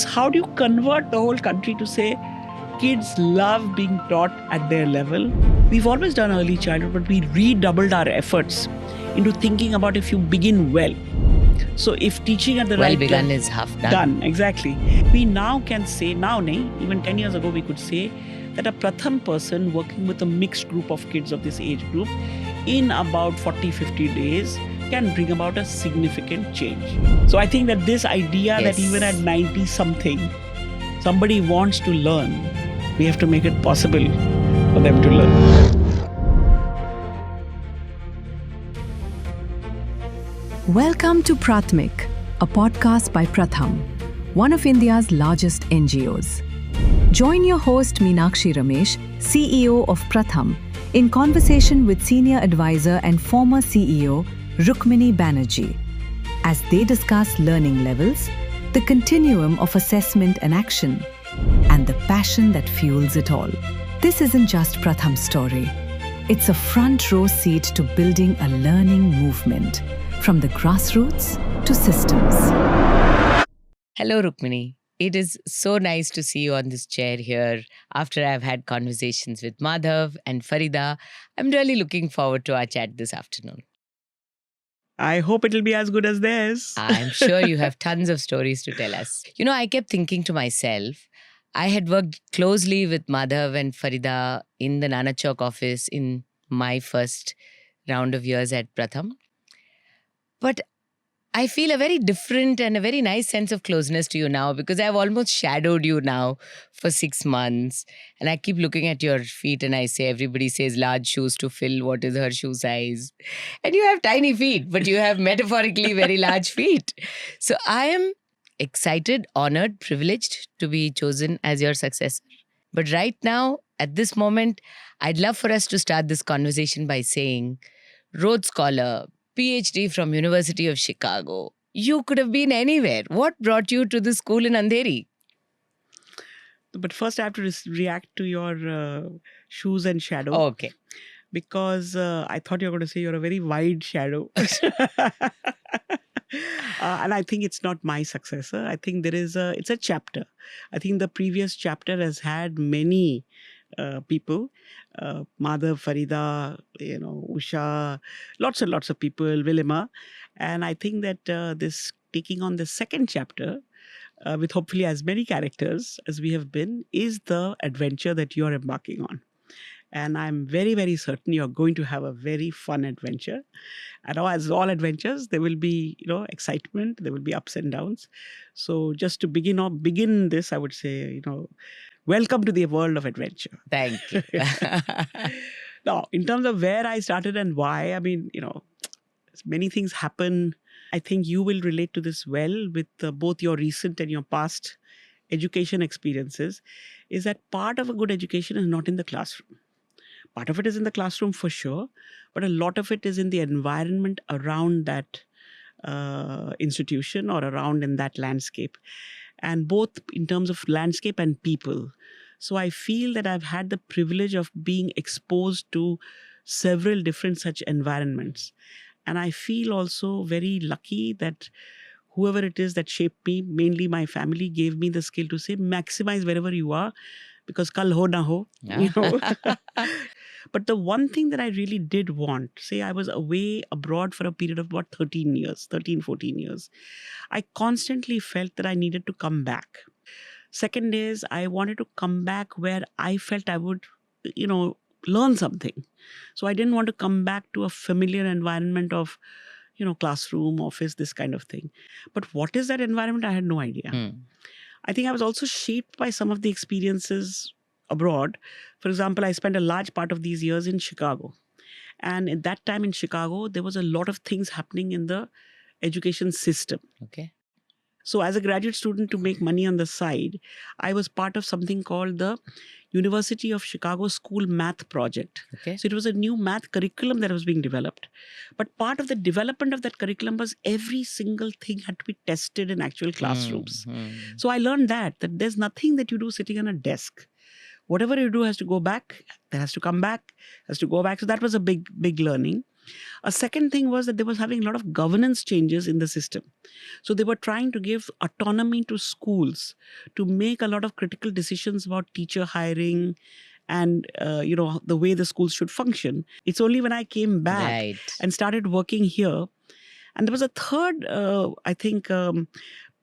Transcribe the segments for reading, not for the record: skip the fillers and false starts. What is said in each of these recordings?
How do you convert the whole country to say kids love being taught at their level? We've always done early childhood, but we redoubled our efforts into thinking about if you begin well. So if teaching at the Well right begun level, is half done. done, exactly. We now can say, even 10 years ago, we could say that a Pratham person working with a mixed group of kids of this age group in about 40, 50 days can bring about a significant change. So I think that this idea that even at 90 something, somebody wants to learn, we have to make it possible for them to learn. Welcome to Prathmik, a podcast by Pratham, one of India's largest NGOs. Join your host Meenakshi Ramesh, CEO of Pratham, in conversation with senior advisor and former CEO Rukmini Banerjee, as they discuss learning levels, the continuum of assessment and action, and the passion that fuels it all. This isn't just Pratham's story. It's a front row seat to building a learning movement, from the grassroots to systems. Hello, Rukmini. It is so nice to see you on this chair here after I've had conversations with Madhav and Farida. I'm really looking forward to our chat this afternoon. I hope it'll be as good as theirs. I'm sure you have tons of stories to tell us. I kept thinking to myself, I had worked closely with Madhav and Farida in the Nana Chowk office in my first round of years at Pratham. But I feel a very different and a very nice sense of closeness to you now because I've almost shadowed you now for 6 months. And I keep looking at your feet and I say, everybody says large shoes to fill. What is her shoe size? And you have tiny feet, but you have metaphorically very large feet. So I am excited, honored, privileged to be chosen as your successor. But right now, at this moment, I'd love for us to start this conversation by saying, Rhodes Scholar, PhD from University of Chicago. You could have been anywhere. What brought you to the school in Andheri? But first I have to react to your shoes and shadow. Okay. Because I thought you were going to say you're a very wide shadow. And I think it's not my successor. I think it's a chapter. I think the previous chapter has had many people, Madhav, Farida, Usha, lots and lots of people, Vilima. And I think that this taking on the second chapter, with hopefully as many characters as we have been, is the adventure that you're embarking on. And I'm very, very certain you're going to have a very fun adventure. And as all adventures, there will be, excitement, there will be ups and downs. So just to begin this, I would say, welcome to the world of adventure. Thank you. Now, in terms of where I started and why, many things happen. I think you will relate to this well with both your recent and your past education experiences, is that part of a good education is not in the classroom. Part of it is in the classroom for sure, but a lot of it is in the environment around that institution or around in that landscape. And both in terms of landscape and people. So I feel that I've had the privilege of being exposed to several different such environments. And I feel also very lucky that whoever it is that shaped me, mainly my family, gave me the skill to say, maximize wherever you are, because kal ho na ho, But the one thing that I really did want, say I was away abroad for a period of about 13, 14 years. I constantly felt that I needed to come back. Second is, I wanted to come back where I felt I would, learn something. So I didn't want to come back to a familiar environment of, classroom, office, this kind of thing. But what is that environment? I had no idea. I think I was also shaped by some of the experiences abroad. For example, I spent a large part of these years in Chicago. And at that time in Chicago, there was a lot of things happening in the education system. Okay. So as a graduate student, to make money on the side, I was part of something called the University of Chicago School Math Project. Okay. So it was a new math curriculum that was being developed. But part of the development of that curriculum was every single thing had to be tested in actual classrooms. So I learned that there's nothing that you do sitting on a desk. Whatever you do has to go back, that has to come back, has to go back. So that was a big, big learning. A second thing was that they was having a lot of governance changes in the system. So they were trying to give autonomy to schools to make a lot of critical decisions about teacher hiring and the way the schools should function. It's only when I came back Right. and started working here, and there was a third, I think,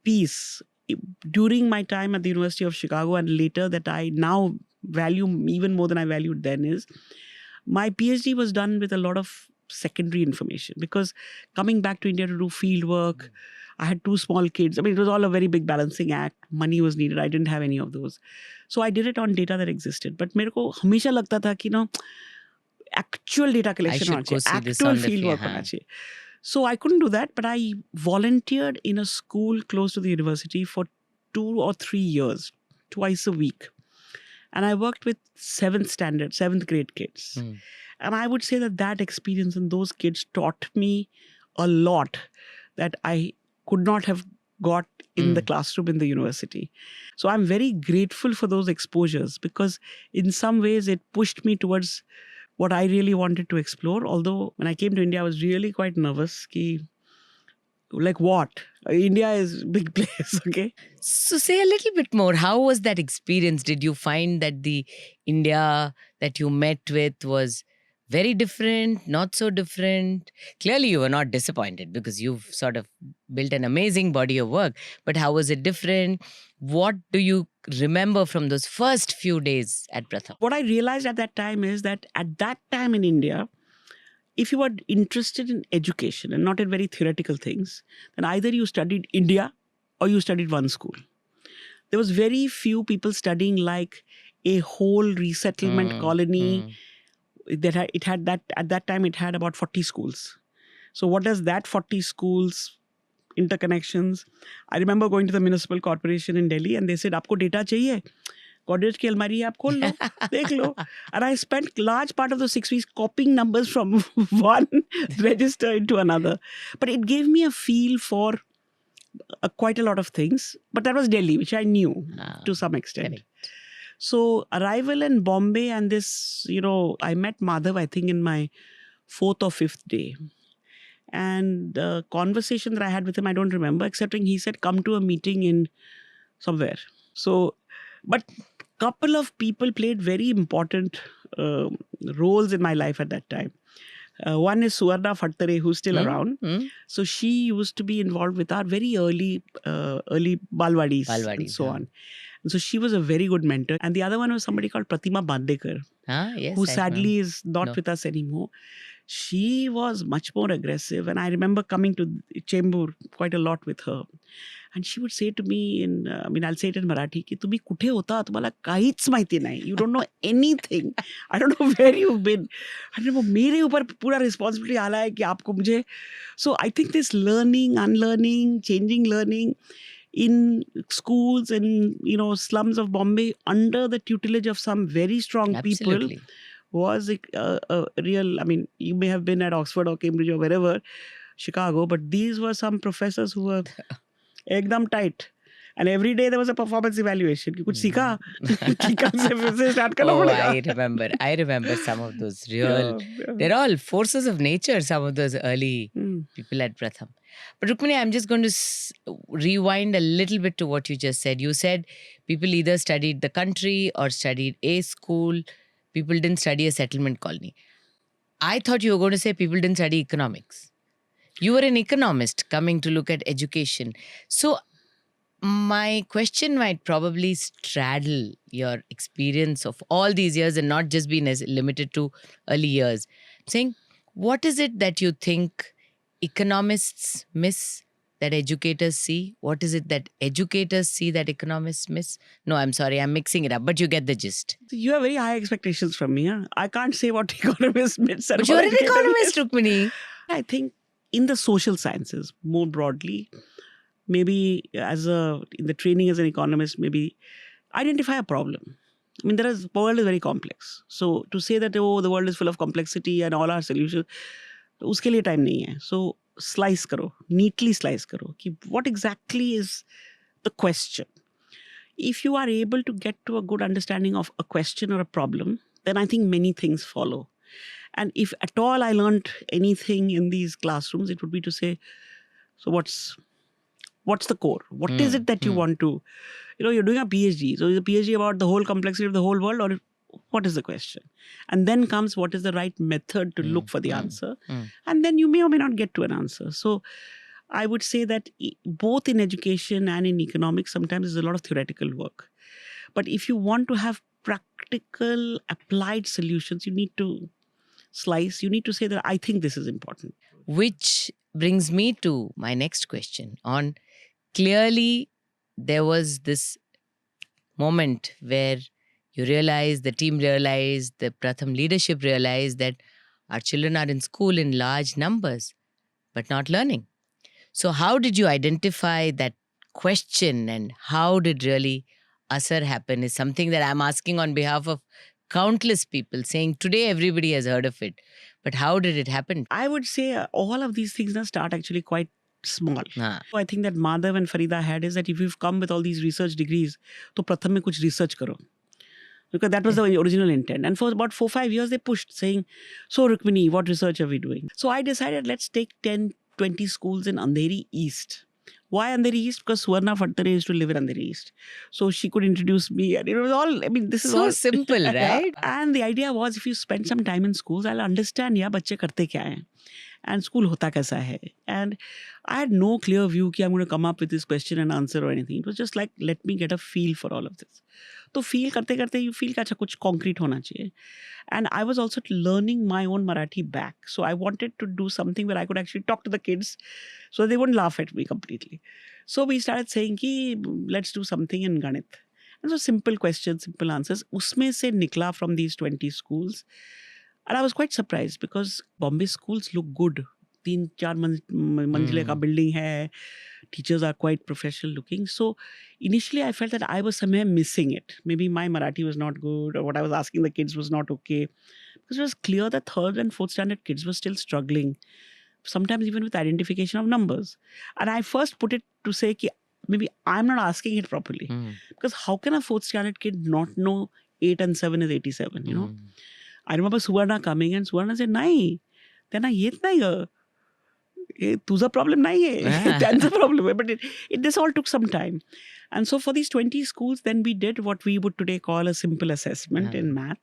piece during my time at the University of Chicago and later that I now value even more than I valued then is my PhD was done with a lot of secondary information, because coming back to India to do field work, I had 2 small kids. I mean, it was all a very big balancing act. Money was needed. I didn't have any of those. So I did it on data that existed. But मेरे को हमेशा लगता था कि actual data collection होना चाहिए, actual field work होना चाहिए. So I couldn't do that, but I volunteered in a school close to the university for 2 or 3 years, twice a week. And I worked with 7th grade kids. And I would say that experience and those kids taught me a lot that I could not have got in the classroom in the university. So I'm very grateful for those exposures, because in some ways it pushed me towards what I really wanted to explore. Although when I came to India, I was really quite nervous. Like what? India is a big place, okay? So say a little bit more. How was that experience? Did you find that the India that you met with was very different, not so different? Clearly, you were not disappointed because you've sort of built an amazing body of work. But how was it different? What do you remember from those first few days at Pratham? What I realized at that time is that at that time in India, if you were interested in education and not in very theoretical things, then either you studied India or you studied one school. There was very few people studying like a whole resettlement colony. At that time it had about 40 schools. So what does that 40 schools, interconnections? I remember going to the municipal corporation in Delhi and they said, "Aapko data chahiye? Cottage की अलमारी आप खोल लो, देख लो." And I spent large part of the 6 weeks copying numbers from one register into another. But it gave me a feel for quite a lot of things. But that was Delhi, which I knew to some extent. Correct. So arrival in Bombay and this, I met Madhav, I think, in my 4th or 5th day. And the conversation that I had with him, I don't remember, excepting he said, "Come to a meeting in somewhere." So, but couple of people played very important roles in my life at that time. One is Suvarna Fattare, who's still around. So she used to be involved with our very early Balwadis and so on. And so she was a very good mentor. And the other one was somebody called Pratima Bandekar, Yes, who sadly is not with us anymore. She was much more aggressive. And I remember coming to Chembur quite a lot with her. And she would say to me I'll say it in Marathi, ki तुम्ही कुठे होता? तुम्हाला काहीच माहिती नाही. You don't know anything. I don't know where you've been. And वो मेरे ऊपर पूरा responsibility आला है कि आपको मुझे. So I think this learning, unlearning, changing learning in schools and slums of Bombay under the tutelage of some very strong Absolutely. people was a real. I mean, you may have been at Oxford or Cambridge or wherever, Chicago, but these were some professors who were एकदम tight. And every day there was a performance evaluation. कि कुछ सीखा? कल से फिर से start करना पड़ेगा. I remember some of those real. They're all forces of nature, some of those early people at Pratham. But Rukmini, I'm just going to rewind a little bit to what you just said. You said people either studied the country or studied a school. People didn't study a settlement colony. I thought you were going to say people didn't study economics. You were an economist coming to look at education. So my question might probably straddle your experience of all these years and not just be limited to early years. I'm saying, what is it that you think economists miss that educators see? What is it that educators see that economists miss? No, I'm sorry, I'm mixing it up, but you get the gist. You have very high expectations from me. Huh? I can't say what economists miss. But you're an economist, Rukmini. I think in the social sciences, more broadly, maybe in the training as an economist, maybe identify a problem. I mean, the world is very complex. So to say that, the world is full of complexity and all our solutions, uske liye time nahi hai. So slice karo, neatly slice karo. Ki what exactly is the question? If you are able to get to a good understanding of a question or a problem, then I think many things follow. And if at all I learned anything in these classrooms, it would be to say, so what's the core? What is it that you want to, you're doing a PhD. So is a PhD about the whole complexity of the whole world, or what is the question? And then comes what is the right method to look for the answer. And then you may or may not get to an answer. So I would say that both in education and in economics, sometimes there's a lot of theoretical work. But if you want to have practical applied solutions, you need to slice. You need to say that I think this is important. Which brings me to my next question on clearly there was this moment where you realized, the team realized, the Pratham leadership realized that our children are in school in large numbers, but not learning. So how did you identify that question, and how did really asar happen is something that I'm asking on behalf of countless people, saying today everybody has heard of it. But how did it happen? I would say all of these things now start actually quite small. Ah. So I think that Madhav and Farida had is that if you've come with all these research degrees, to Pratham mein kuch research karo. Because that was the original intent. And for about 4-5 years, they pushed saying, so Rukmini, what research are we doing? So I decided, let's take 10-20 schools in Andheri East. Why Andheri East? Because Suvarna Fattare used to live in Andheri East. So she could introduce me. And it was all, this is so all simple, right? And the idea was, if you spend some time in schools, I'll understand, bacche karte kya hai. And school hota kaisa hai. And I had no clear view that I'm going to come up with this question and answer or anything. It was just like, let me get a feel for all of this. So feel karte you feel that kuch concrete hona chahiye. And I was also learning my own Marathi back. So I wanted to do something where I could actually talk to the kids so they wouldn't laugh at me completely. So we started saying, let's do something in Ganit. And so simple questions, simple answers. Usme se nikla from these 20 schools. And I was quite surprised because Bombay schools look good. 3-4 manzile ka building hai. Teachers are quite professional looking. So initially I felt that I was somewhere missing it. Maybe my Marathi was not good, or what I was asking the kids was not okay. Because it was clear that 3rd and 4th standard kids were still struggling. Sometimes even with identification of numbers. And I first put it to say, maybe I'm not asking it properly. Because how can a 4th standard kid not know 8 and 7 is 87, I remember Suvarna coming and Suvarna said, nahi, tena yet nahi tuza problem nahi hai. That's a problem. But this all took some time. And so for these 20 schools, then we did what we would today call a simple assessment in math.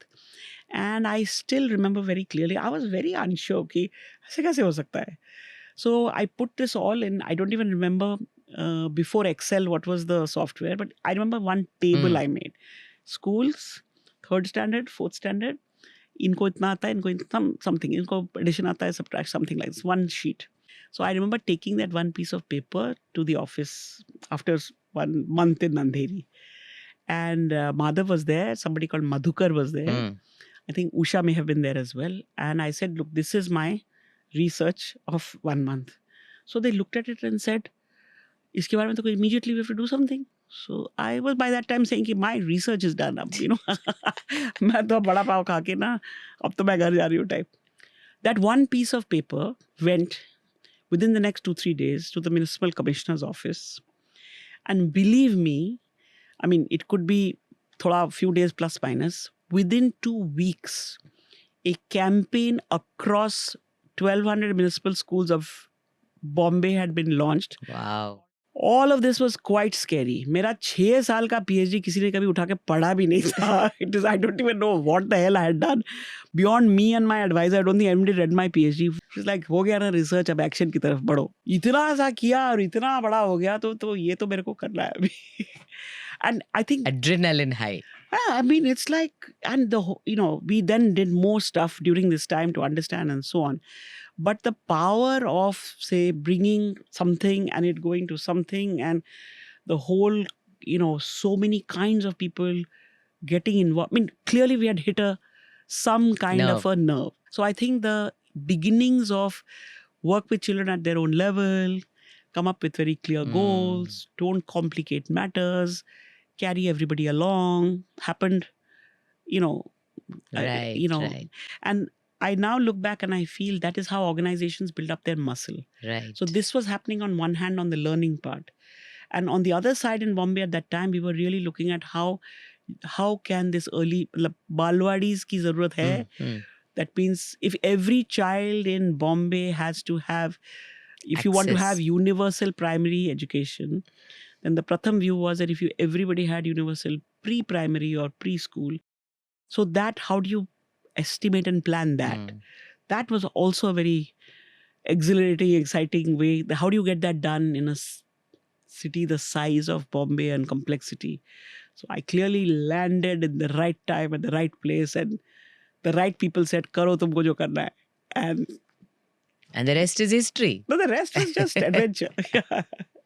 And I still remember very clearly, I was very unsure ki aise kaise ho sakta hai. So I put this all in. I don't even remember before Excel what was the software, but I remember one table I made. Schools, 3rd standard, 4th standard, inko itna aata hai, inko itna something, inko addition aata hai, subtract, something like this, one sheet. So I remember taking that one piece of paper to the office after 1 month in Andheri. And Madhav was there, somebody called Madhukar was there. I think Usha may have been there as well. And I said, look, this is my research of 1 month. So they looked at it and said, iske baare mein to immediately we have to do something. So I was by that time saying, my research is done up, main to bada pav kha ke na, ab to main ghar ja rahi hu type. That one piece of paper went within the next 2-3 days to the municipal commissioner's office. And believe me, it could be thoda few days plus minus. Within 2 weeks, a campaign across 1,200 municipal schools of Bombay had been launched. Wow. All of this was quite scary. मेरा 6 साल का PhD किसी ने कभी उठा के पढ़ा भी नहीं था. I don't even know what the hell I had done. Beyond me and my advisor, I don't think anybody read my PhD. She's like, हो गया ना research, अब action की तरफ बढ़ो. इतना सा किया और इतना बड़ा हो गया तो ये तो मेरे को करना है अभी. And I think adrenaline high. It's like, and we then did more stuff during this time to understand and so on. But the power of, say, bringing something and it going to something, and the whole, so many kinds of people getting involved. Clearly we had hit some kind of a nerve. So I think the beginnings of work with children at their own level, come up with very clear goals, don't complicate matters, carry everybody along, happened, Right. And I now look back and I feel that is how organizations build up their muscle. Right. So this was happening on one hand on the learning part. And on the other side in Bombay at that time, we were really looking at how can this early, balwadis ki zarurat hai, That means if every child in Bombay has to have, if you want to have Access. universal primary education, then the Pratham view was that if you everybody had universal pre-primary or preschool, so that how do you estimate and plan that? Mm. That was also a very exhilarating, exciting way. How do you get that done in a city the size of Bombay and complexity? So I clearly landed in the right time at the right place, and the right people said, "Karo tumko jo karna hai." And And the rest is history. no, the rest was just adventure.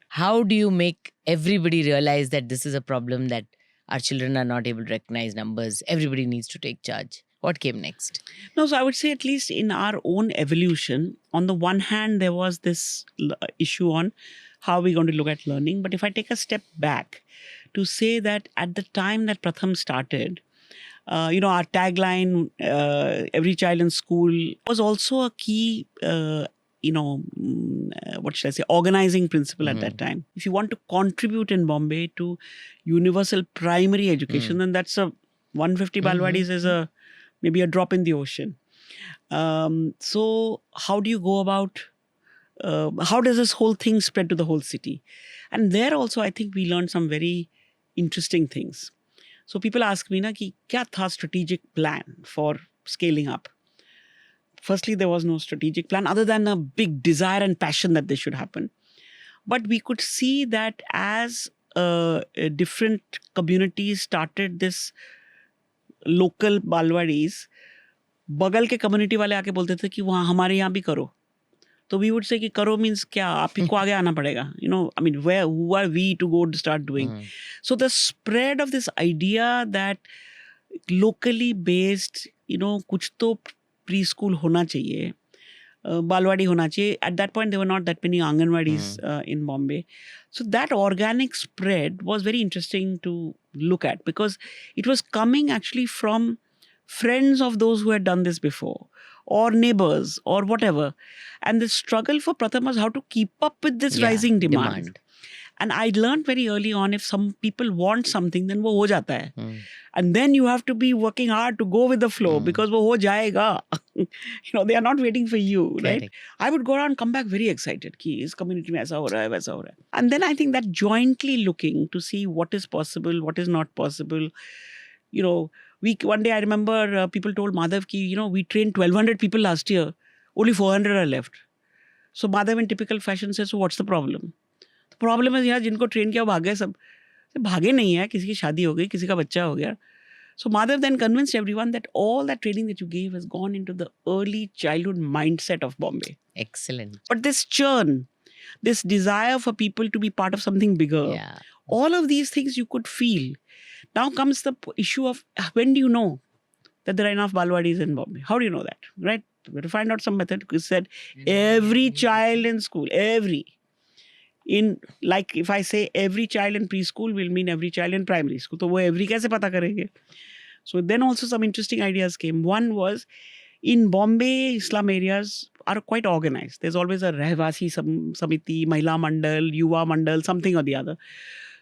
How do you make everybody realize that this is a problem, that our children are not able to recognize numbers? Everybody needs to take charge. What came next? No, so I would say at least in our own evolution, on the one hand, there was this issue on how we're going to look at learning. But if I take a step back to say that at the time that Pratham started, our tagline, every child in school, was also a key, what should I say, organizing principle at that time. If you want to contribute in Bombay to universal primary education, then that's 150 Balwadis is maybe a drop in the ocean. So how do you go about, how does this whole thing spread to the whole city? And there also, I think we learned some very interesting things. So people ask me, ki kya tha strategic plan for scaling up? Firstly, there was no strategic plan other than a big desire and passion that this should happen. But we could see that as different communities started this local balwadis, बगल के community वाले आके बोलते थे कि वहाँ हमारे यहाँ भी करो. So we would say कि करो means क्या, आपको आगे आना पड़ेगा. Who are we to go to start doing? So the spread of this idea that locally based, कुछ तो preschool होना चाहिए, balwadi hona chahiye. At that point, there were not that many Anganwadis in Bombay. So that organic spread was very interesting to look at, because it was coming actually from friends of those who had done this before, or neighbors, or whatever. And the struggle for Pratham was how to keep up with this rising demand. And I learned very early on, if some people want something, then wo ho jata hai. And then you have to be working hard to go with the flow, because wo ho jayega. They are not waiting for you, right? Correct. I would go around and come back very excited. Ki is community mein aisa ho raha hai, waisa ho raha hai. And then I think that jointly looking to see what is possible, what is not possible. One day I remember people told Madhav ki, we trained 1,200 people last year. Only 400 are left. So Madhav in typical fashion says, so what's the problem? The problem is, yaar, jinko train kiya bhag gaye sab. Bhage nahi hai, kisi ki shaadi ho gayi, kisi ka bachcha ho gaya. So Madhav then convinced everyone that all that training that you gave has gone into the early childhood mindset of Bombay. Excellent. But this churn, this desire for people to be part of something bigger, all of these things you could feel. Now comes the issue of, when do you know that there are enough Balwadis in Bombay? How do you know that, right? We have to find out some method. It said every child in school, like if I say every child in preschool will mean every child in primary school. So wo every kaise pata karenge? So then also some interesting ideas came. One was, in Bombay, slum areas are quite organized. There's always a Rehvasi Samiti, Mahila Mandal, Yuva Mandal, something or the other.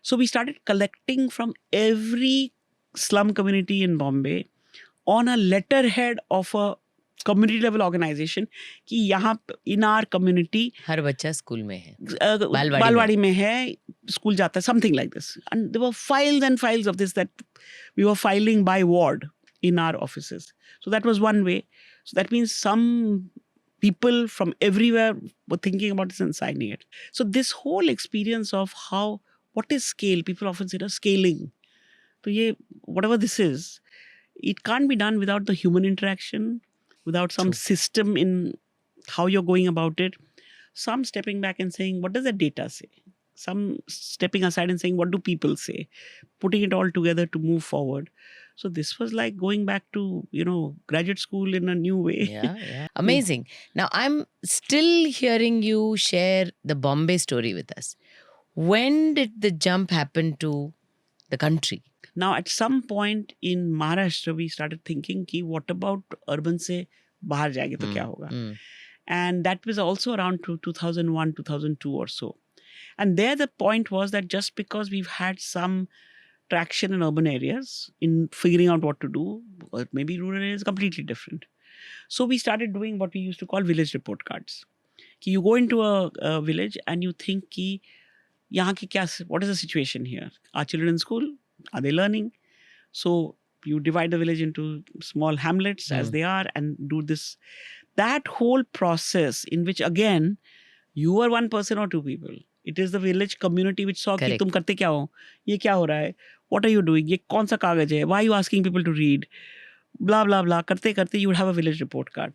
So we started collecting from every slum community in Bombay on a letterhead of a community level organization कि यहाँ in our community हर बच्चा school में है, बालवाड़ी में है, school जाता है, something like this. And there were files and files of this that we were filing by ward in our offices. So that was one way. So that means some people from everywhere were thinking about this and signing it. So this whole experience of what is scale? People often say, scaling. So whatever this is, it can't be done without the human interaction, without some system in how you're going about it. Some stepping back and saying, what does the data say? Some stepping aside and saying, what do people say? Putting it all together to move forward. So this was like going back to, graduate school in a new way. Yeah. Amazing. Now, I'm still hearing you share the Bombay story with us. When did the jump happen to the country? Now, at some point in Maharashtra, we started thinking, what about urban se bahar jayenge to kya hoga? And that was also around 2001, 2002 or so. And there the point was that just because we've had some traction in urban areas in figuring out what to do, or maybe rural areas completely different. So we started doing what we used to call village report cards. You go into a village and you think ki, what is the situation here? Are children in school? Are they learning? So you divide the village into small hamlets as they are and do this. That whole process in which, again, you are one person or two people. It is the village community which saw कि तुम करते क्या हो, ये क्या हो रहा है, what are you doing, ये कौन सा कागज है, why are you asking people to read, blah blah blah. करते करते you would have a village report card.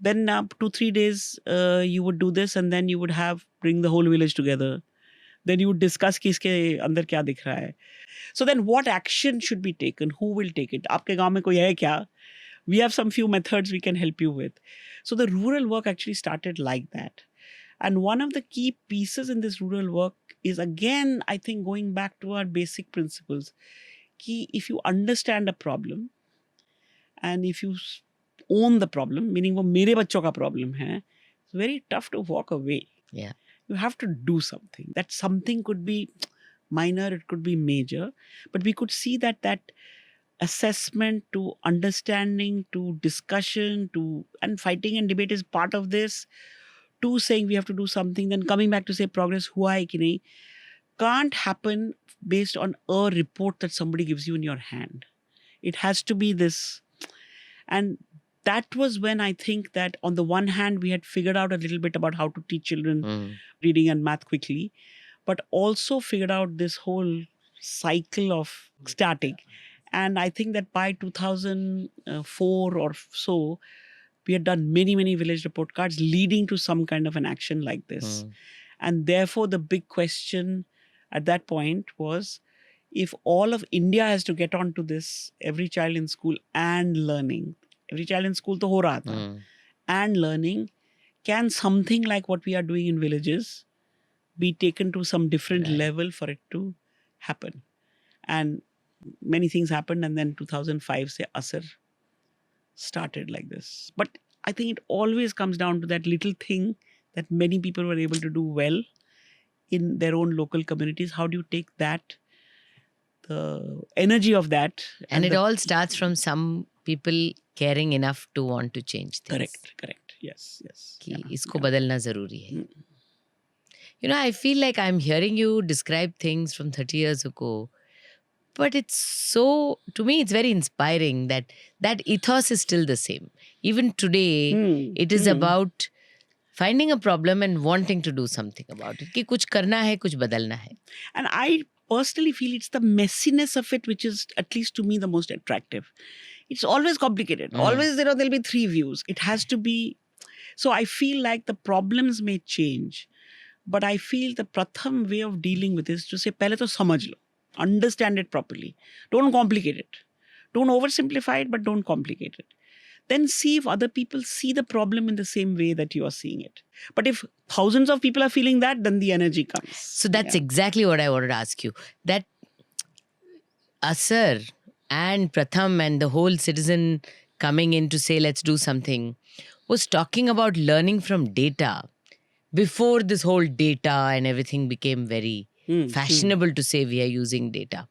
Then 2-3 days you would do this, and then you would bring the whole village together. Then you would discuss कि इसके अंदर क्या दिख रहा है. So then what action should be taken? Who will take it? आपके गांव में कोई है क्या? We have some few methods we can help you with. So the rural work actually started like that. And one of the key pieces in this rural work is, again, I think going back to our basic principles. Ki if you understand a problem and if you own the problem, meaning वो मेरे बच्चों का problem है, it's very tough to walk away. Yeah. You have to do something. That something could be minor, it could be major, but we could see that assessment to understanding to discussion to and fighting and debate is part of this. To saying we have to do something, then coming back to say progress hua hai ki nahi, can't happen based on a report that somebody gives you in your hand. It has to be this. And that was when I think that on the one hand, we had figured out a little bit about how to teach children reading and math quickly, but also figured out this whole cycle of starting. And I think that by 2004 or so, we had done many, many village report cards leading to some kind of an action like this. And therefore, the big question at that point was, if all of India has to get onto this, every child in school and learning, every child in school to ho raha tha, and learning, can something like what we are doing in villages be taken to some different level for it to happen? And many things happened, and then 2005 se Asar started like this. But I think it always comes down to that little thing that many people were able to do well in their own local communities. How do you take that, the energy of that? And it all starts from some people caring enough to want to change things. Correct. Yes. कि इसको बदलना ज़रूरी है. You know, I feel like I'm hearing you describe things from 30 years ago. But it's so, to me, it's very inspiring that ethos is still the same. Even today, it is about finding a problem and wanting to do something about it. कि कुछ करना है, कुछ बदलना है. And I personally feel it's the messiness of it which is, at least to me, the most attractive. It's always complicated. Always, there'll be 3 views. It has to be. So I feel like the problems may change. But I feel the Pratham way of dealing with it is to say, पहले तो समझ लो. Understand it properly. Don't complicate it. Don't oversimplify it, but don't complicate it. Then see if other people see the problem in the same way that you are seeing it. But if thousands of people are feeling that, then the energy comes. So that's exactly what I wanted to ask you. That Asar and Pratham and the whole citizen coming in to say, let's do something, was talking about learning from data before this whole data and everything became very fashionable to say we are using data.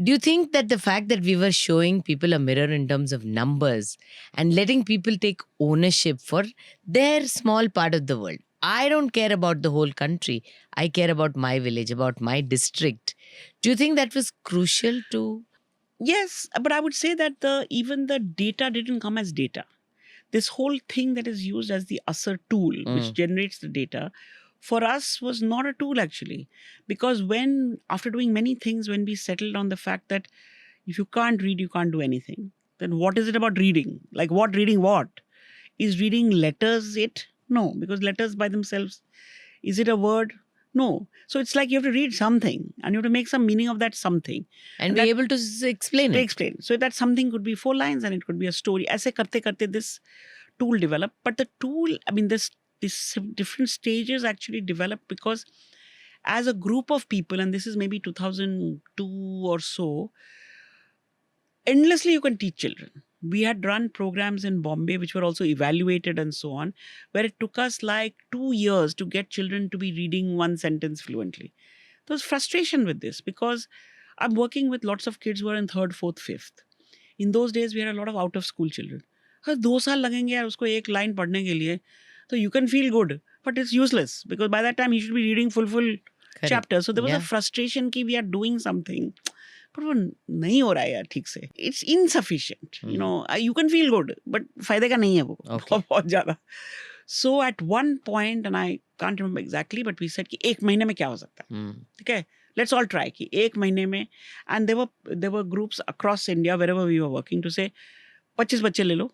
Do you think that the fact that we were showing people a mirror in terms of numbers and letting people take ownership for their small part of the world? I don't care about the whole country. I care about my village, about my district. Do you think that was crucial to? Yes, but I would say that even the data didn't come as data. This whole thing that is used as the Asar tool, which generates the data, for us was not a tool actually. Because after doing many things, when we settled on the fact that if you can't read, you can't do anything, then what is it about reading? Like what reading what? Is reading letters it? No, because letters by themselves, is it a word? No. So it's like you have to read something and you have to make some meaning of that something. And be able to explain it. Explain. So that something could be 4 lines and it could be a story. Aise karte this tool developed. But the tool, I mean, this different stages actually developed because as a group of people, and this is maybe 2002 or so, endlessly you can teach children. We had run programs in Bombay which were also evaluated and so on, where it took us like 2 years to get children to be reading one sentence fluently. There was frustration with this because I'm working with lots of kids who are in 3rd, 4th, 5th. In those days, we had a lot of out-of-school children. 2 साल लगेंगे यार उसको एक line पढ़ने के लिए, तो you can feel good, but it's useless because by that time he should be reading full Correct. chapters. So there was a Yeah. frustration कि we are doing something, but वो नहीं हो रहा है यार ठीक से. It's insufficient. You know, you can feel good, but फायदे का नहीं है वो. Okay. बहुत ज़्यादा. So at one point, and I can't remember exactly, but we said कि एक महीने में क्या हो सकता है. ठीक है, let's all try कि एक महीने में, and there were groups across India wherever we were working to say 25 बच्चे ले लो,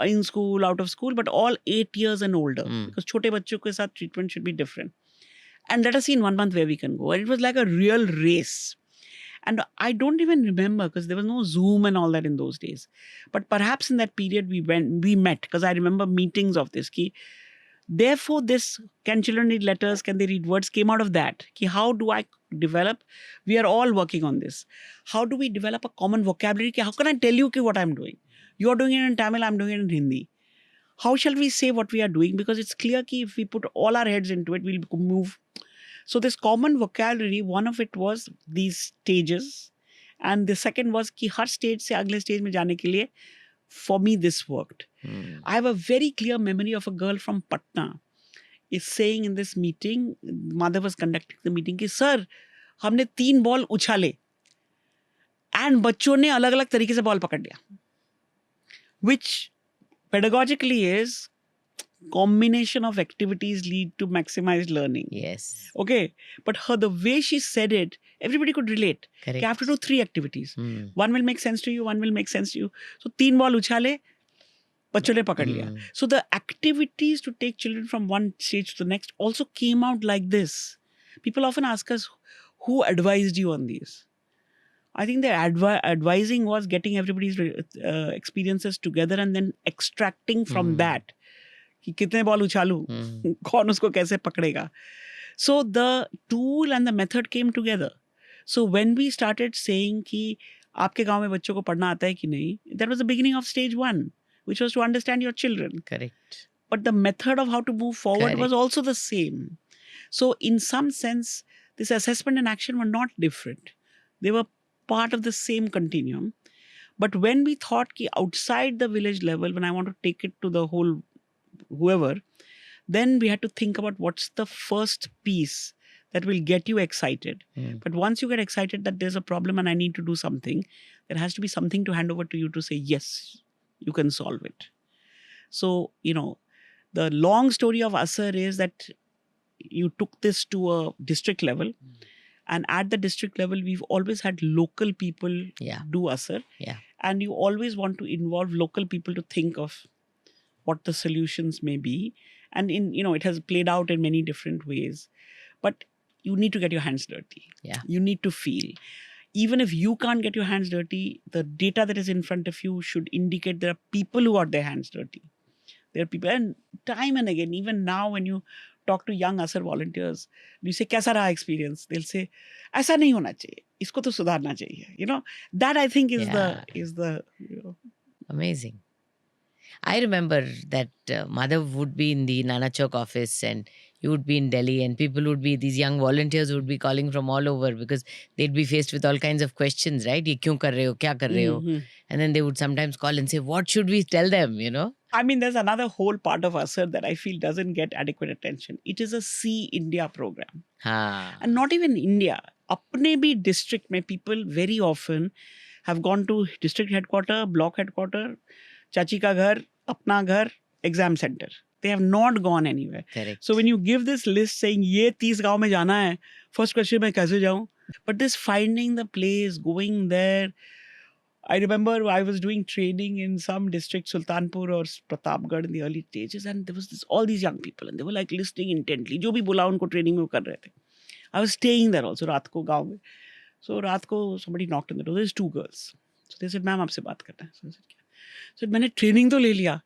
in school, out of school, but all 8 years and older, because छोटे बच्चों के साथ treatment should be different, and let us see in 1 month where we can go. And it was like a real race, and I don't even remember because there was no Zoom and all that in those days, but perhaps in that period we met, because I remember meetings of this ki, therefore this can children read letters, can they read words, came out of that ki how do I develop, we are all working on this, how do we develop a common vocabulary ki how can I tell you ki what I'm doing, you're doing it in Tamil, I'm doing it in Hindi, how shall we say what we are doing, because it's clear ki if we put all our heads into it we'll move. So this common vocabulary, one of it was these stages, and the second was कि हर stage से अगले stage में जाने के लिए, for me this worked. I have a very clear memory of a girl from Patna is saying in this meeting, mother was conducting the meeting कि sir हमने 3 ball उछाले and बच्चों ने अलग अलग तरीके से बॉल पकड़ लिया, which pedagogically is combination of activities lead to maximized learning. Yes. Okay, but the way she said it, everybody could relate. Correct. You have to do 3 activities. One will make sense to you, one will make sense to you. So 3 ball uchale, bachcho ne pakad liya. So the activities to take children from one stage to the next also came out like this. People often ask us, who advised you on these? I think the advising was getting everybody's experiences together and then extracting from that. कि कितने ball उछालूं, कौन उसको कैसे पकड़ेगा. So the tool and the method came together. So when we started saying कि आपके गांव में बच्चों को पढ़ना आता है कि नहीं, that was the beginning of stage 1, which was to understand your children. Correct. But the method of how to move forward Correct. was also the same. So in some sense, this assessment and action were not different. They were part of the same continuum. But when we thought कि outside the village level, when I want to take it to the whole whoever, then we had to think about what's the first piece that will get you excited. But once you get excited that there's a problem and I need to do something, there has to be something to hand over to you to say, yes, you can solve it. So, you know, the long story of Asar is that you took this to a district level. And at the district level, we've always had local people do Asar. Yeah. And you always want to involve local people to think of what the solutions may be. And it has played out in many different ways. But you need to get your hands dirty. Yeah. You need to feel. Even if you can't get your hands dirty, the data that is in front of you should indicate there are people who got their hands dirty. There are people, and time and again, even now when you talk to young Asar volunteers, you say, "Kaisa raha experience?" They'll say, "Aisa nahi hona chahiye. Isko to sudharna chahiye." That I think is the. Amazing. I remember that mother would be in the Nana Chowk office and you would be in Delhi, and people would be, these young volunteers would be calling from all over because they'd be faced with all kinds of questions, right? Ye kyun kar rahe ho? Kya kar rahe ho? And then they would sometimes call and say, what should we tell them, I mean, there's another whole part of Asar that I feel doesn't get adequate attention. It is a See India program. And not even India. Apne bhi district mein people very often have gone to district headquarter, block headquarter, chachi ka ghar, apna ghar, exam center. They have not gone anywhere. Correct. So when you give this list saying, ye 30 gaon mein jana hai, first question, main kaise jaun? But this finding the place, going there. I remember I was doing training in some district, Sultanpur or Pratapgarh in the early stages, and there was all these young people, and they were like listening intently. Jo bhi bola unko training mein wo kar rahe the. I was staying there also, raat ko gaon mein. So raat ko somebody knocked on the door. There's 2 girls. So they said, "Ma'am, aapse baat karna hai." So I said, "Kya?" So मैंने training तो ले लिया,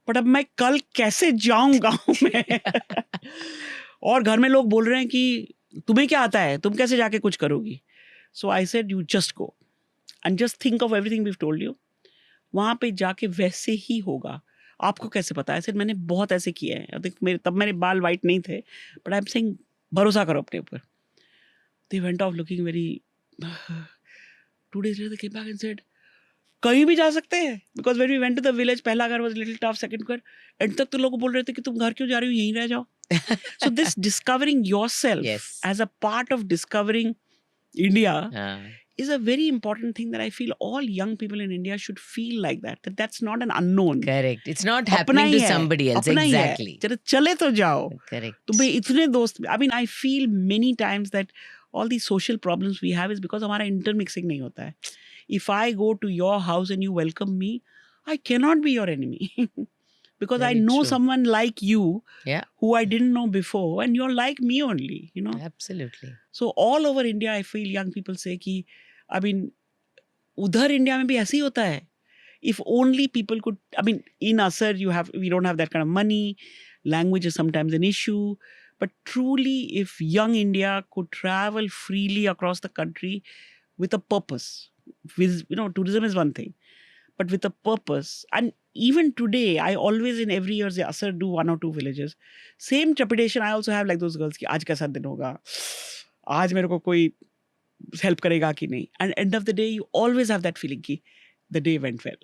but अब मैं कल कैसे जाऊं गांव में? और घर में लोग बोल रहे हैं कि तुम्हें क्या आता है, तुम कैसे जाके कुछ करोगी? So I said, you just go and just think of everything we've told you. वहाँ पे जाके वैसे ही होगा. आपको कैसे पता? I said, मैंने बहुत ऐसे किए हैं. तब मेरे बाल white नहीं थे, but I'm saying भरोसा करो अपने ऊपर. They went off looking very. 2 days later they came back and said, कहीं भी जा सकते हैं. Because when we went to the village, पहला घर was little tough, second घर end तक तो लोग बोल रहे थे कि तुम घर क्यों जा रही हो, यहीं रह जाओ. So this discovering yourself Yes. as a part of discovering India Ah, is a very important thing that I feel all young people in India should feel like that. That that's not an unknown. correct. It's not अपना happening he to है, somebody else. अपना ही है. Exactly. जरा चले तो जाओ. Correct. तुम्हें इतने दोस्त. I mean, I feel many times that all these social problems we have is because हमारा intermixing नहीं होता है. If I go to your house and you welcome me, I cannot be your enemy. Because I Very know true. someone like you Yeah, who I didn't know before, and you're like me only, you know. absolutely. So all over India, I feel young people say कि, I mean, उधर India में भी ऐसे ही होता है. If only people could, I mean, in Asar, we don't have that kind of money. Language is sometimes an issue. But truly, if young India could travel freely across the country with a purpose, with, tourism is one thing, but with a purpose. And even today, I always in every year say, Asar, do 1 or 2 villages. Same trepidation I also have like those girls, कि आज कैसा दिन होगा, आज मेरे को कोई help करेगा कि नहीं. And end of the day, you always have that feeling कि the day went well.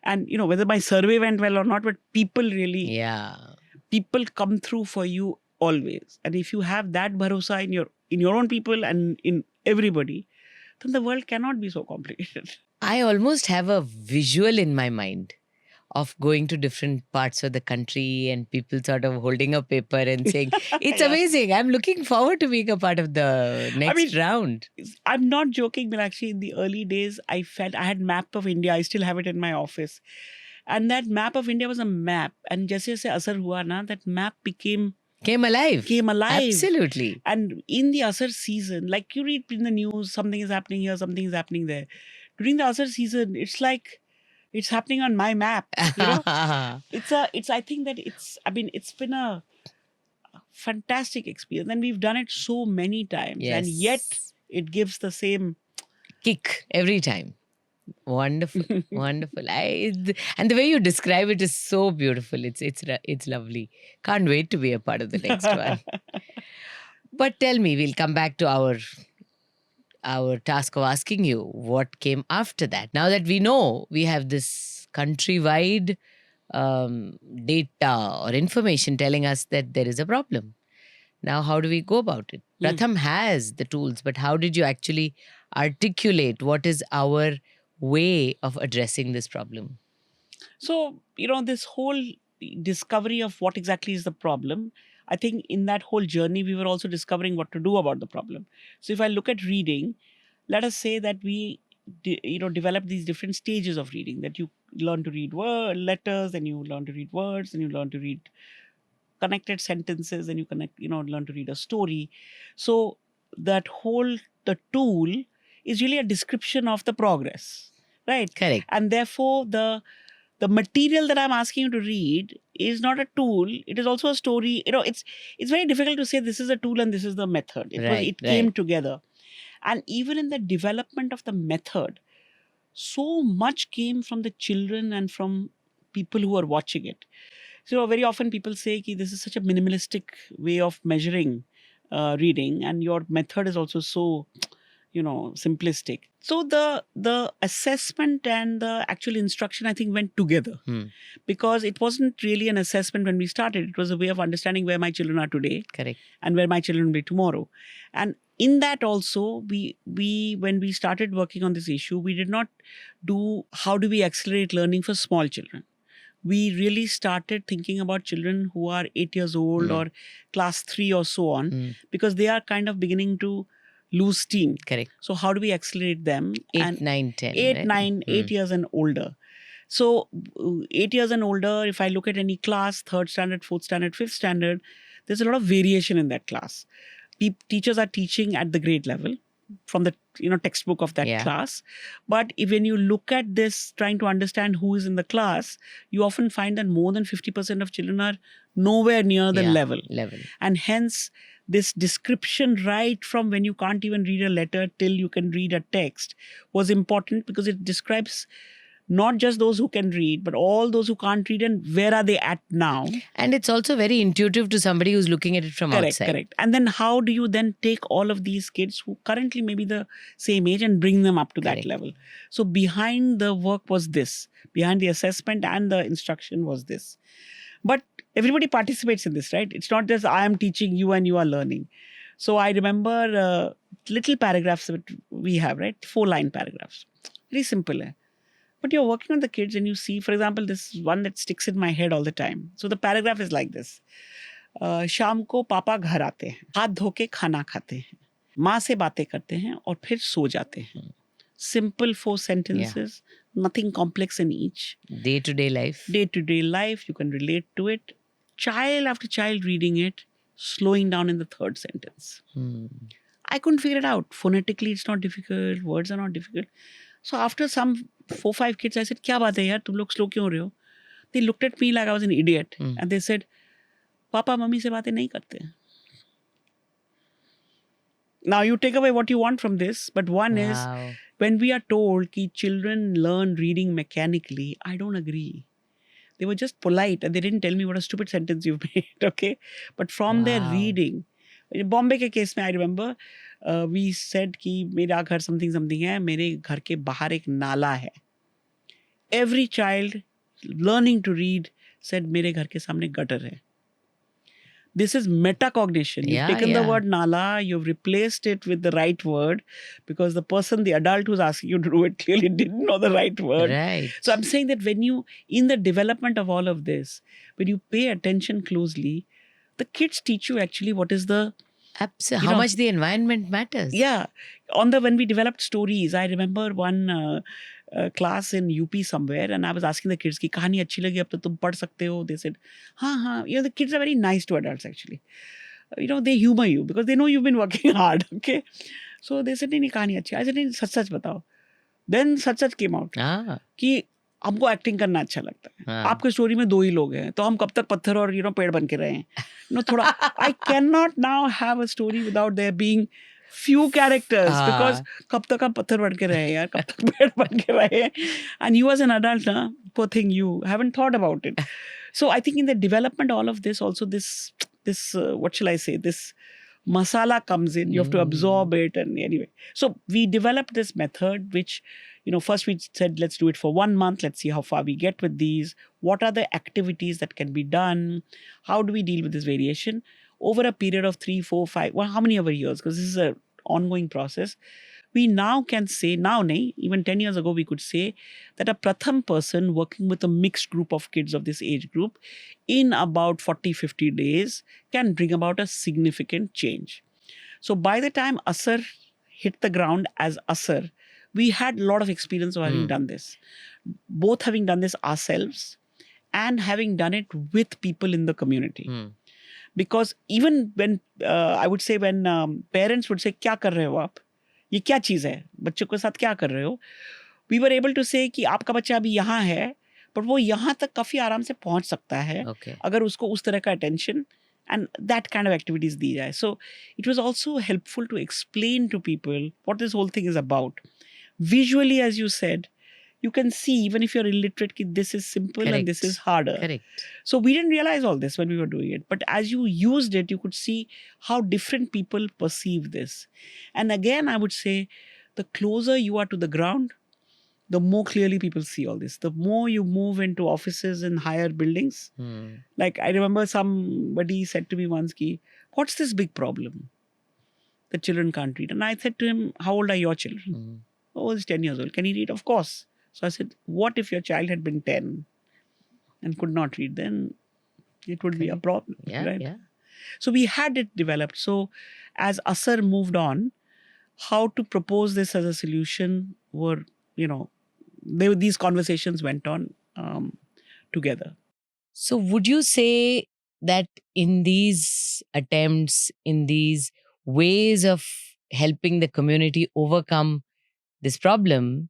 And whether my survey went well or not, but people really, Yeah. people come through for you always. And if you have that bharosa in your own people and in everybody, then the world cannot be so complicated. I almost have a visual in my mind of going to different parts of the country and people sort of holding a paper and saying, it's Yeah. amazing. I'm looking forward to being a part of the next round. I'm not joking, but actually in the early days, I felt I had map of India. I still have it in my office. And that map of India was a map. And jaise jaise asar hua na, that map came alive. Absolutely. And in the Asar season, like you read in the news, something is happening here, something is happening there. During the Asar season, it's like it's happening on my map. I think that it's been a fantastic experience. And we've done it so many times. Yes. And yet it gives the same kick every time. Wonderful, wonderful. And the way you describe it is so beautiful. It's lovely. Can't wait to be a part of the next one. But tell me, we'll come back to our task of asking you what came after that. Now that we know we have this countrywide data or information telling us that there is a problem. Now, how do we go about it? Pratham has the tools, but how did you actually articulate what is our way of addressing this problem? So, this whole discovery of what exactly is the problem, I think in that whole journey, we were also discovering what to do about the problem. So if I look at reading, let us say that we, develop these different stages of reading, that you learn to read letters, then you learn to read words, then you learn to read connected sentences, then you learn to read a story. So the tool is really a description of the progress, right? Correct. And therefore, the material that I'm asking you to read is not a tool. It is also a story. It's very difficult to say this is a tool and this is the method. It came together. And even in the development of the method, so much came from the children and from people who are watching it. So very often people say that this is such a minimalistic way of measuring reading, and your method is also so, simplistic. So the assessment and the actual instruction, I think, went together. Because it wasn't really an assessment when we started. It was a way of understanding where my children are today. Correct. And where my children will be tomorrow. And in that also, we when we started working on this issue, we did not do how do we accelerate learning for small children. We really started thinking about children who are 8 years old or class 3 or so on, because they are kind of beginning to lose steam. Correct. So how do we accelerate them? 8, 9, 10. 8, right? 9, 8 years and older. So 8 years and older, if I look at any class, 3rd standard, 4th standard, 5th standard, there's a lot of variation in that class. Teachers are teaching at the grade level from the textbook of that class. But when you look at this, trying to understand who is in the class, you often find that more than 50% of children are nowhere near the level. And hence, this description right from when you can't even read a letter till you can read a text was important, because it describes not just those who can read, but all those who can't read, and where are they at now? And it's also very intuitive to somebody who's looking at it from Correct, outside. correct. And then how do you then take all of these kids who currently maybe the same age and bring them up to that Correct. level? So behind the work was this, behind the assessment and the instruction was this. But everybody participates in this, right? It's not just I am teaching you and you are learning. So I remember little paragraphs that we have, right? 4-line paragraphs. Very simple. But you're working on the kids and you see, for example, this one that sticks in my head all the time. So the paragraph is like this. शाम को पापा घर आते हैं, हाथ धो के खाना खाते हैं, माँ से बातें करते हैं और फिर सो जाते हैं. Simple 4 sentences, nothing complex in each. Day-to-day life. Day-to-day life, you can relate to it. Child after child reading it, slowing down in the 3rd sentence. I couldn't figure it out. Phonetically, it's not difficult. Words are not difficult. So after some 4-5 kids, I said, क्या बात है यार, तुम लोग slow क्यों हो रहे हो? They looked at me like I was an idiot. And they said, papa mummy से बातें नहीं करते. Now you take away what you want from this, but one is, Wow. when we are told that children learn reading mechanically, I don't agree. They were just polite and they didn't tell me what a stupid sentence you made, okay? But from their Wow. reading, Bombay के case में I remember, we said कि मेरा घर something है, मेरे घर के बाहर एक नाला है. Every child learning to read said मेरे घर के सामने gutter है. This is metacognition. You've Yeah, taken the yeah. word nala, you've replaced it with the right word because the person, the adult who's asking you to do it clearly didn't know the right word. Right. So I'm saying that when you, in the development of all of this, when you pay attention closely, the kids teach you actually what is the, Absolutely. How much the environment matters. yeah. When we developed stories, I remember one class in UP somewhere and I was asking the kids, ki kahani achhi lagi, ab to tum pad sakte ho. They said, haan. The kids are very nice to adults actually. They humor you because they know you've been working hard, okay? So they said, nahi, kahani achhi. I said, nahi, sach batao. Then sach came out. Ah. कि हमको acting करना अच्छा लगता है. हाँ. आपके story में 2 ही लोग हैं तो हम कब तक पत्थर और पेड़ बन के रहे हैं. थोड़ा I can not now have a story without their being few characters because कब तक हम पत्थर बन के रहे यार, कब तक पेड़ बन के रहे. And you as an adult, poor thing, you haven't thought about it. So I think in the development all of this also this what shall I say, this masala comes in. You have to absorb it. And anyway, so we developed this method which, first we said, let's do it for 1 month. Let's see how far we get with these. What are the activities that can be done? How do we deal with this variation over a period of 3, 4, 5, well, how many ever years? Because this is an ongoing process. We now can say, even 10 years ago, we could say that a Pratham person working with a mixed group of kids of this age group in about 40, 50 days can bring about a significant change. So by the time Asar hit the ground as Asar, we had a lot of experience of having done this. Both having done this ourselves and having done it with people in the community. Because even when, I would say when parents would say, क्या कर रहे हो आप? ये क्या चीज़ है? बच्चों के साथ क्या कर रहे हो? We were able to say कि आपका बच्चा अभी यहाँ है, but वो यहाँ तक काफ़ी आराम से पहुँच सकता है, अगर उसको उस तरह का attention and that kind of activities दी जाए. So it was also helpful to explain to people what this whole thing is about. Visually, as you said, you can see, even if you're illiterate, that this is simple and this is harder. Correct. So we didn't realize all this when we were doing it. But as you used it, you could see how different people perceive this. And again, I would say, the closer you are to the ground, the more clearly people see all this. The more you move into offices in higher buildings. Like I remember somebody said to me once, what's this big problem? The children can't read. And I said to him, how old are your children? Oh, he's 10 years old. Can he read? Of course. So I said, what if your child had been 10 and could not read? Then it would be a problem, right? Yeah. So we had it developed. So as Asar moved on, how to propose this as a solution were, these conversations went on together. So would you say that in these attempts, in these ways of helping the community overcome this problem,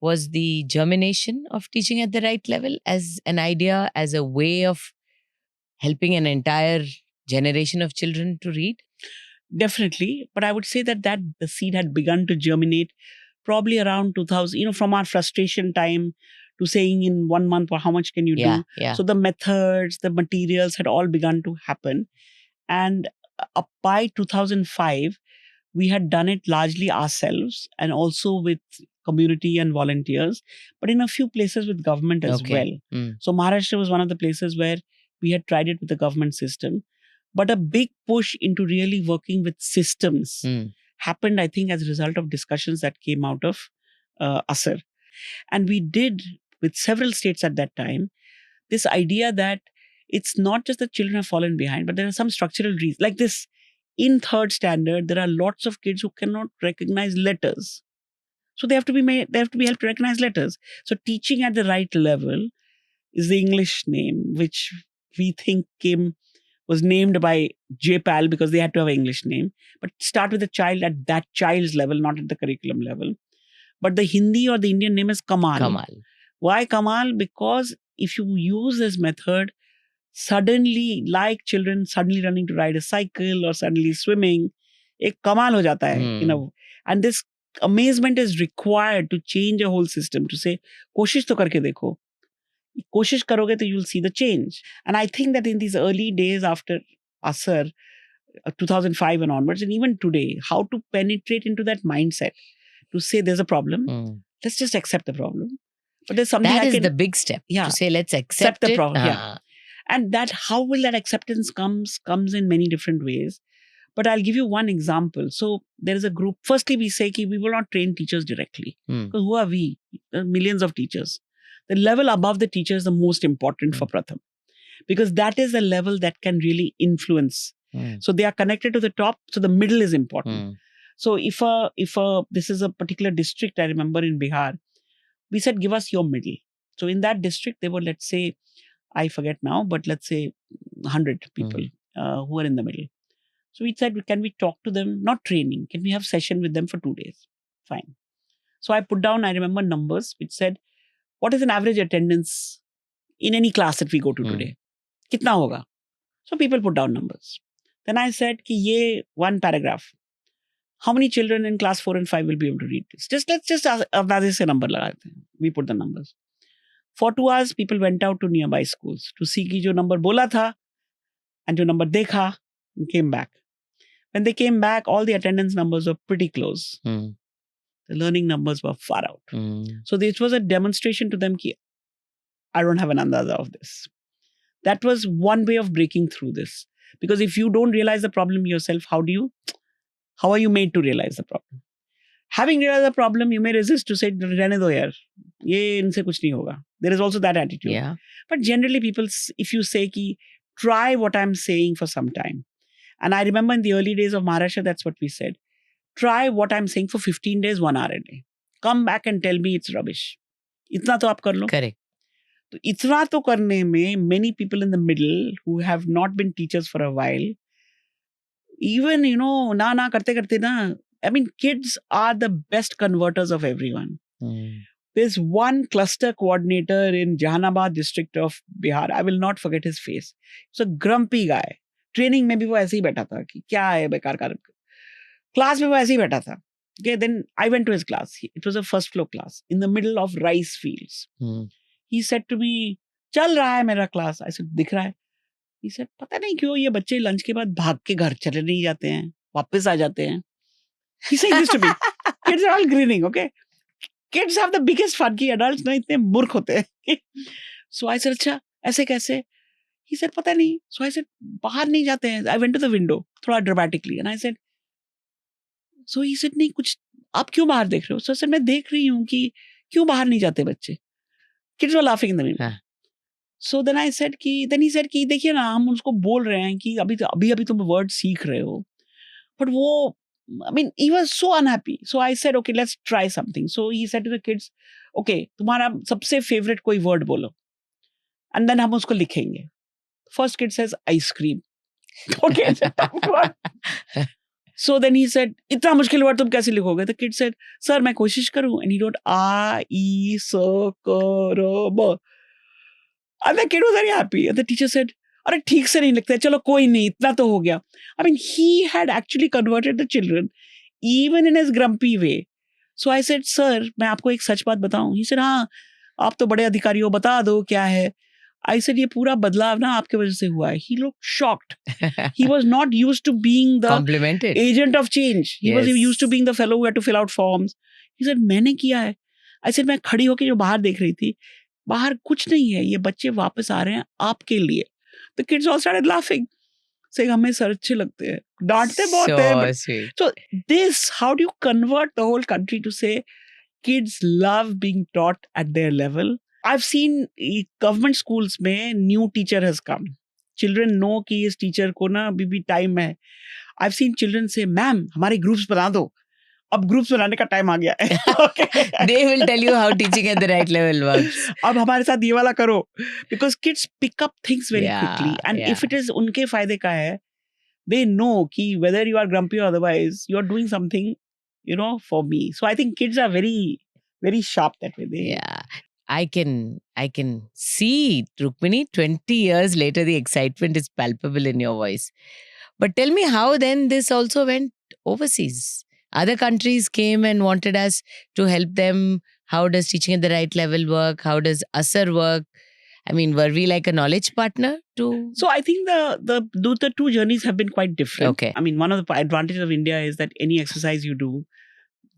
was the germination of teaching at the right level as an idea, as a way of helping an entire generation of children to read? Definitely. But I would say that the seed had begun to germinate probably around 2000, from our frustration time to saying in 1 month, well, how much can you Yeah, do? yeah. So the methods, the materials had all begun to happen. And by 2005, we had done it largely ourselves and also with community and volunteers, but in a few places with government as Okay. well. Mm. So Maharashtra was one of the places where we had tried it with the government system. But a big push into really working with systems Mm. happened, I think, as a result of discussions that came out of ASER. And we did, with several states at that time, this idea that it's not just that children have fallen behind, but there are some structural reasons. Like this, in third standard, there are lots of kids who cannot recognize letters. So they have to be helped to recognize letters. So teaching at the right level is the English name, which we think was named by JPAL because they had to have an English name. But start with the child at that child's level, not at the curriculum level. But the Hindi or the Indian name is Kamal. Kamal. Why Kamal? Because if you use this method, suddenly, like children suddenly running to ride a cycle or suddenly swimming, ek Kamal ho jata hai. And this amazement is required to change a whole system, to say, koshish to karke dekho. Koshish karoge to you'll see the change. And I think that in these early days after ASER, 2005 and onwards, and even today, how to penetrate into that mindset to say there's a problem, let's just accept the problem. But there's something that is the big step. Yeah. To say, let's accept the it. problem. Yeah. And that, how will that acceptance comes in many different ways. But I'll give you one example. So there is a group. Firstly, we say we will not train teachers directly. Because who are we? There are millions of teachers. The level above the teacher is the most important for Pratham. Because that is the level that can really influence. So they are connected to the top. So the middle is important. So if this is a particular district, I remember in Bihar, we said, give us your middle. So in that district, there were, let's say, I forget now, but let's say 100 people who are in the middle. So we said, can we talk to them? Not training. Can we have session with them for 2 days? Fine. So I put down, I remember numbers, which said, what is an average attendance in any class that we go to today? Kitna hoga? So people put down numbers. Then I said, ki ye one paragraph. How many children in class 4 and 5 will be able to read this? Let's just ask a number. We put the numbers. For 2 hours, people went out to nearby schools to see ki jo number bola tha and jo number dekha, and came back. When they came back, all the attendance numbers were pretty close. The learning numbers were far out. So this was a demonstration to them ki I don't have an andaza of this. That was one way of breaking through this. Because if you don't realize the problem yourself, how are you made to realize the problem? Having realized the problem, you may resist to say, rehne do yaar. Ye inse kuch nahi hoga. There is also that attitude. Yeah. But generally people, if you say ki, try what I'm saying for some time. And I remember in the early days of Maharashtra, that's what we said. Try what I'm saying for 15 days, 1 hour a day. Come back and tell me it's rubbish. Itna to aap kar lo. Correct. So itna to karne mein, many people in the middle who have not been teachers for a while, even, na karte na, I mean, kids are the best converters of everyone. There's one cluster coordinator in Jahanabad district of Bihar. I will not forget his face. He's a grumpy guy. Training में भी वो ऐसे ही बैठा था कि क्या है बेकार का. Class में वो ऐसे ही बैठा था. Okay, then I went to his class. It was a first floor class in the middle of rice fields. He said to me, चल रहा है मेरा class. I said, दिख रहा है. He said, पता नहीं क्यों ये बच्चे लंच के बाद भाग के घर चले नहीं जाते हैं, वापस आ जाते हैं. He's saying this to me. Kids are all grinning, okay? Kids have the biggest fun कि adults ना इतने मूर्ख होते हैं. So I said, अच्छा, ऐसे कैसे? He said, पता नहीं. So I said, बाहर नहीं जाते हैं. I went to the window, थोड़ा dramatically. And I said, so he said, नहीं कुछ, आप क्यों बाहर देख रहे हो? So I said, मैं देख रही हूँ कि क्यों बाहर नहीं जाते बच्चे. Kids were laughing in the window. So then he said कि देखिए ना, हम उसको बोल रहे हैं कि अभी तुम word सीख रहे हो. But वो, I mean, he was so unhappy. So I said, okay, let's try something. So he said to the kids, okay, तुम्हारा सबसे favorite कोई word बोलो. And then हम उसको लिखेंगे. First kid says ice cream. Okay, it's a tough word. So then he said, इतना मुश्किल word तुम कैसे लिखोगे? The kid said, sir, मैं कोशिश करूँ. And he wrote A, I, S, K, R, B. And the kid was very happy. And the teacher said, अरे ठीक से नहीं लिखते हैं, चलो कोई नहीं, इतना तो हो गया. I mean, he had actually converted the children, even in his grumpy way. So I said, sir, मैं आपको एक सच बात बताऊं. He said, हाँ, आप तो बड़े अधिकारी हो, बता दो क्या है. I said ये पूरा बदलाव ना आपके वजह से हुआ है. He looked shocked. He was not used to being the Complimented. agent of change. He was Yes. used to being the fellow who had to fill out forms. He said मैंने किया है. I said मैं खड़ी होकर जो बाहर देख रही थी, बाहर कुछ नहीं है, ये बच्चे वापस आ रहे हैं आपके लिए. The kids all started laughing. Saying हमें सर अच्छे लगते हैं, डांटते बहुत So हैं. sweet. So this, how do you convert the whole country to say kids love being taught at their level? I've seen government schools में new teacher has come. Children know कि इस teacher को ना अभी भी time है. I've seen children say, "Ma'am, हमारे groups बना दो." अब groups बनाने का time आ गया है. Okay. They will tell you how teaching at the right level works. अब हमारे साथ ये वाला करो. Because kids pick up things very Yeah, quickly. And yeah. if it is उनके फायदे का है, they know कि whether you are grumpy or otherwise, you are doing something, you know, for me. So I think kids are very, very sharp that way. Yeah. I can see, Rukmini, 20 years later, the excitement is palpable in your voice. But tell me how then this also went overseas. Other countries came and wanted us to help them. How does teaching at the right level work? How does ASR work? I mean, were we like a knowledge partner to? So I think the two journeys have been quite different. Okay. I mean, one of the advantages of India is that any exercise you do,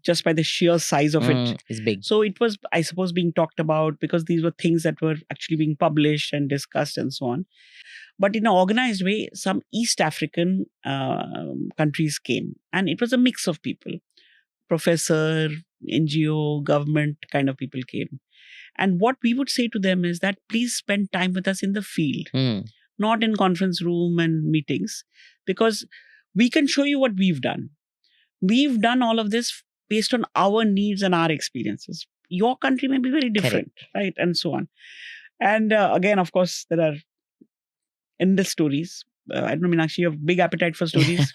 just by the sheer size of it, Is big. so it was, I suppose, being talked about because these were things that were actually being published and discussed and so on. But in an organized way, some East African countries came, and it was a mix of people. Professor, NGO, government kind of people came. And what we would say to them is that please spend time with us in the field, not in conference room and meetings, because we can show you what we've done. We've done all of this based on our needs and our experiences. Your country may be very different, right? And so on. And again, of course, there are endless stories. I don't know, Meenakshi, you have big appetite for stories.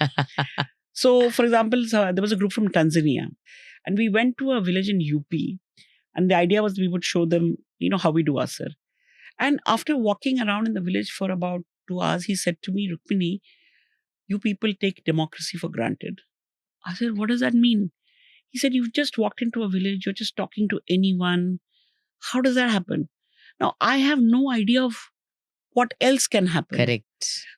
So, for example, there was a group from Tanzania, and we went to a village in UP, and the idea was we would show them, you know, how we do ASR. And after walking around in the village for about 2 hours, he said to me, Rukmini, you people take democracy for granted. I said, what does that mean? He said, you've just walked into a village, you're just talking to anyone. How does that happen? Now, I have no idea of what else can happen. Correct.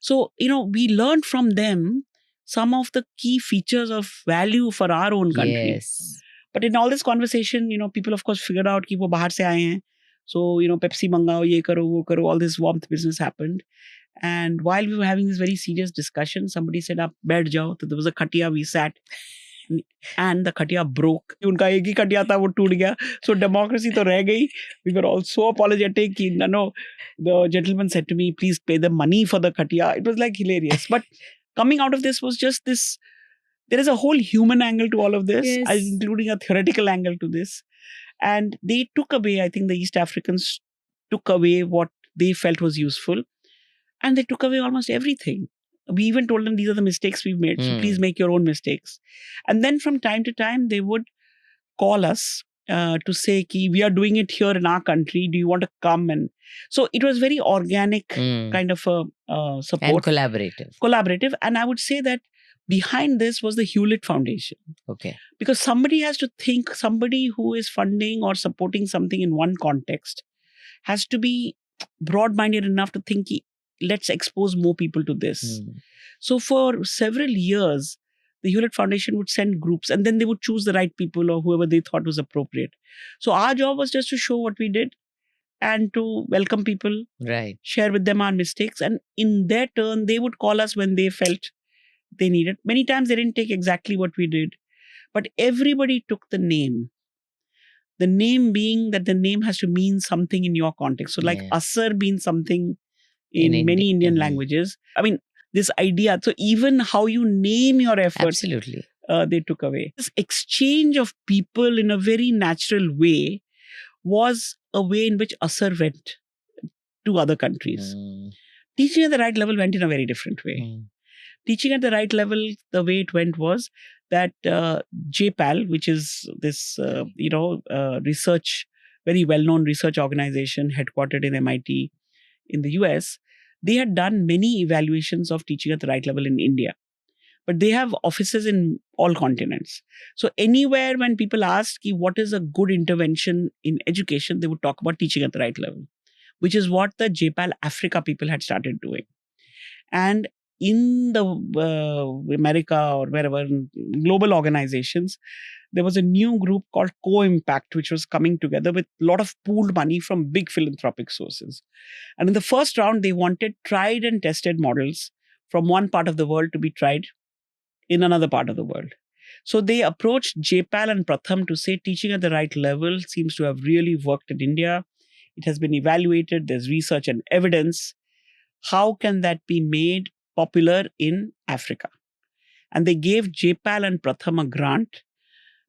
So, you know, we learned from them some of the key features of value for our own country. Yes. But in all this conversation, you know, people of course figured out कि वो बाहर से आए हैं. So, you know, Pepsi मंगाओ, ये करो, वो करो, all this warmth business happened. And while we were having this very serious discussion, somebody said, आप बैठ जाओ. So there was a khatiya, we sat. And the khatiya broke. उनका एक ही khatiya था, वो टूट गया. So democracy तो रह गई. We were all so apologetic. No, the gentleman said to me, please pay the money for the khatiya. It was like hilarious. But coming out of this was just this, there is a whole human angle to all of this, Yes. including a theoretical angle to this. And they took away, I think the East Africans took away what they felt was useful. And they took away almost everything. We even told them these are the mistakes we've made. So please make your own mistakes. And then from time to time, they would call us to say, Ki, we are doing it here in our country. Do you want to come? And so it was very organic kind of a And support. collaborative. And I would say that behind this was the Hewlett Foundation. Okay. Because somebody has to think, somebody who is funding or supporting something in one context has to be broad-minded enough to think, let's expose more people to this. So for several years, the Hewlett Foundation would send groups and then they would choose the right people or whoever they thought was appropriate. So our job was just to show what we did and to welcome people, Right. share with them our mistakes. And in their turn, they would call us when they felt they needed. Many times they didn't take exactly what we did, but everybody took the name. The name being that the name has to mean something in your context. So like Yes. ASR means something In in many Indi- Indian Mhm. languages. I mean, this idea. So even how you name your effort, Absolutely. they took away. This exchange of people in a very natural way was a way in which ASR went to other countries. Teaching at the right level went in a very different way. Teaching at the right level, the way it went was that JPAL, which is this, research, very well-known research organization headquartered in MIT in the US, they had done many evaluations of teaching at the right level in India. but they have offices in all continents. So anywhere when people ask what is a good intervention in education, they would talk about teaching at the right level, which is what the JPAL Africa people had started doing. And in the America or wherever, global organizations, there was a new group called Co-Impact, which was coming together with a lot of pooled money from big philanthropic sources. And in the first round, they wanted tried and tested models from one part of the world to be tried in another part of the world. So they approached JPAL and Pratham to say teaching at the right level seems to have really worked in India. It has been evaluated. There's research and evidence. How can that be made popular in Africa? And they gave JPAL and Pratham a grant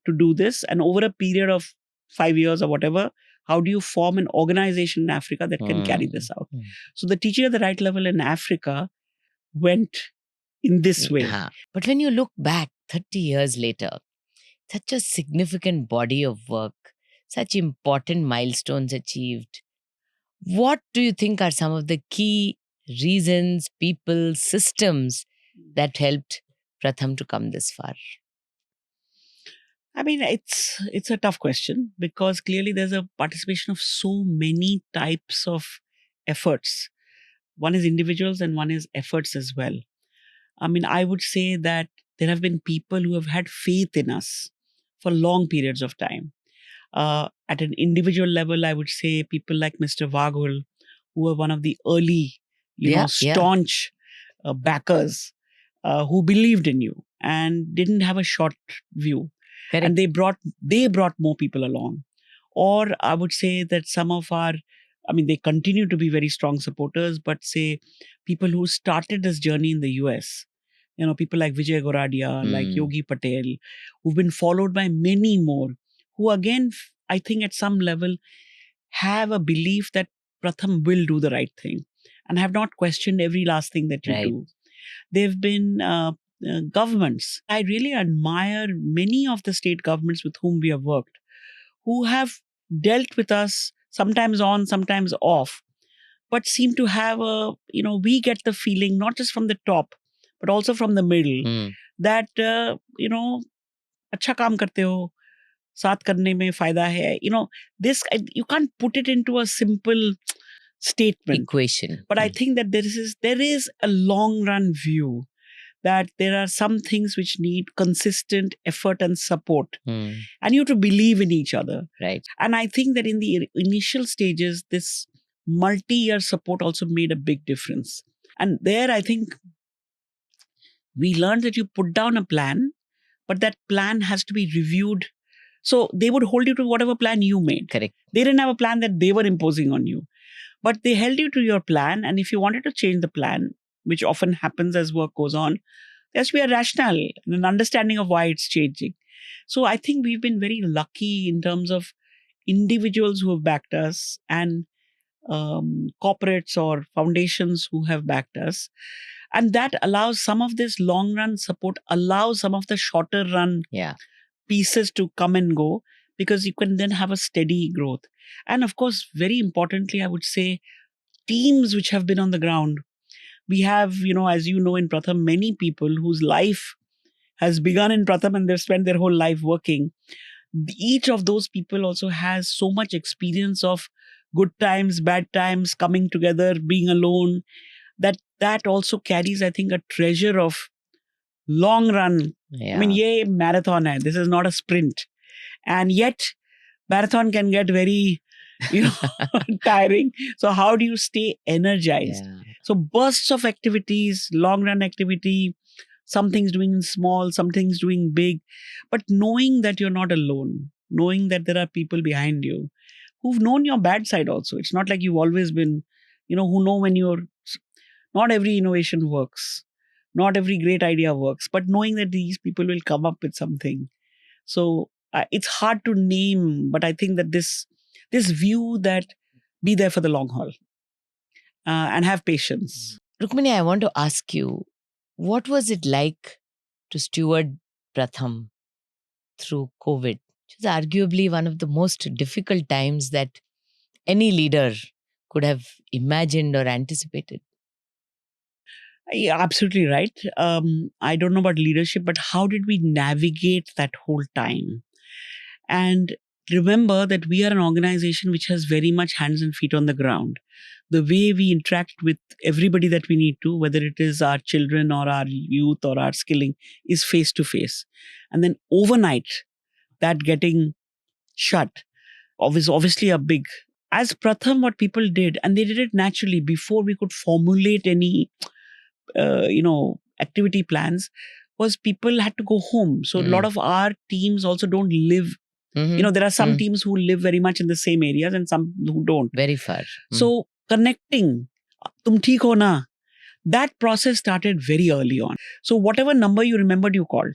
to do this. And over a period of 5 years or whatever, how do you form an organization in Africa that can carry this out? So the teaching at the right level in Africa went in this way. But when you look back 30 years later, such a significant body of work, such important milestones achieved, what do you think are some of the key reasons, people, systems that helped Pratham to come this far? I mean, it's a tough question because clearly there's a participation of so many types of efforts. One is individuals and one is efforts as well. I mean, I would say that there have been people who have had faith in us for long periods of time. At an individual level, I would say people like Mr. Vaghul, who were one of the early, staunch backers who believed in you and didn't have a short view. Correct. And they brought more people along. Or I would say that some of they continue to be very strong supporters, but say people who started this journey in the US, people like Vijay Goradia, like Yogi Patel, who've been followed by many more, who again, I think at some level have a belief that Pratham will do the right thing and have not questioned every last thing that you do. They've been governments. I really admire many of the state governments with whom we have worked, who have dealt with us sometimes on, sometimes off, but seem to have we get the feeling not just from the top, but also from the middle that, अच्छा काम करते हो, साथ करने में फायदा है. This, you can't put it into a simple statement. Equation. But I think that there is a long run view that there are some things which need consistent effort and support. And you have to believe in each other. Right. And I think that in the initial stages, this multi-year support also made a big difference. And there, I think we learned that you put down a plan, but that plan has to be reviewed. So they would hold you to whatever plan you made. Correct. They didn't have a plan that they were imposing on you, but they held you to your plan. And if you wanted to change the plan, which often happens as work goes on, there has to be a rationale and an understanding of why it's changing. So I think we've been very lucky in terms of individuals who have backed us and corporates or foundations who have backed us. And that allows some of this long run support, allows some of the shorter run pieces to come and go, because you can then have a steady growth. And of course, very importantly, I would say teams which have been on the ground. We have, as you know, in Pratham, many people whose life has begun in Pratham and they've spent their whole life working. Each of those people also has so much experience of good times, bad times, coming together, being alone, that also carries, I think, a treasure of long run. I mean, ye marathon hai. This is not a sprint. And yet, marathon can get very, tiring. So how do you stay energized? So bursts of activities, long run activity, some things doing small, some things doing big, but knowing that you're not alone, knowing that there are people behind you who've known your bad side also. It's not like you've always been, who know when not every innovation works, not every great idea works, but knowing that these people will come up with something. So it's hard to name, but I think that this view that be there for the long haul and have patience. Rukmini, I want to ask you, what was it like to steward Pratham through COVID, which is arguably one of the most difficult times that any leader could have imagined or anticipated? Yeah, absolutely right. I don't know about leadership, but how did we navigate that whole time? And remember that we are an organization which has very much hands and feet on the ground. The way we interact with everybody that we need to, whether it is our children or our youth or our skilling, is face to face. And then overnight, that getting shut was obviously a big. As Pratham, what people did, and they did it naturally before we could formulate any, activity plans, was people had to go home. So a lot of our teams also don't live. There are some teams who live very much in the same areas and some who don't. Very far. So connecting, tum theek ho na, that process started very early on. So whatever number you remembered, you called.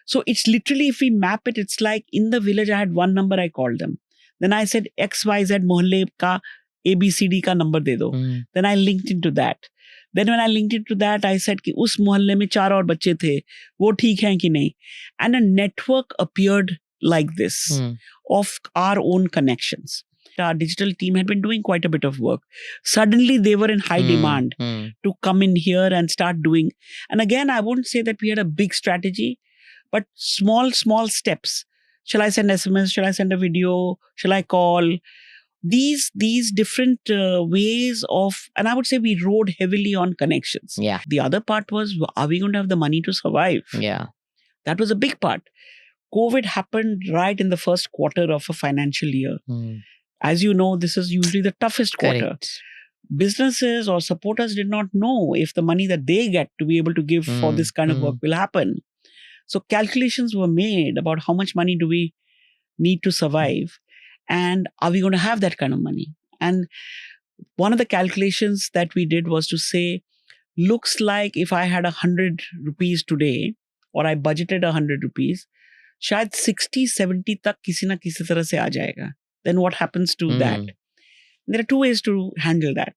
So it's literally, if we map it, it's like in the village, I had one number, I called them. Then I said XYZ mohalle ka ABCD ka number de do. Then I linked into that. Then when I linked into that, I said कि उस मोहल्ले में 4 और बच्चे थे, वो ठीक हैं कि नहीं? And a network appeared like this of our own connections. Our digital team had been doing quite a bit of work. Suddenly they were in high demand to come in here and start doing. And again, I wouldn't say that we had a big strategy, but small steps. Shall I send SMS? Shall I send a video? Shall I call? These different ways of, and I would say we rode heavily on connections. Yeah. The other part was, are we going to have the money to survive? Yeah. That was a big part. COVID happened right in the first quarter of a financial year. As you know, this is usually the toughest quarter. Correct. Businesses or supporters did not know if the money that they get to be able to give for this kind of work will happen. So calculations were made about how much money do we need to survive, and are we going to have that kind of money? And one of the calculations that we did was to say, looks like if I had 100 rupees today, or I budgeted 100 rupees, shayad 60-70 tak kisi na kisi tarah se aa jayega. Then what happens to that? There are two ways to handle that.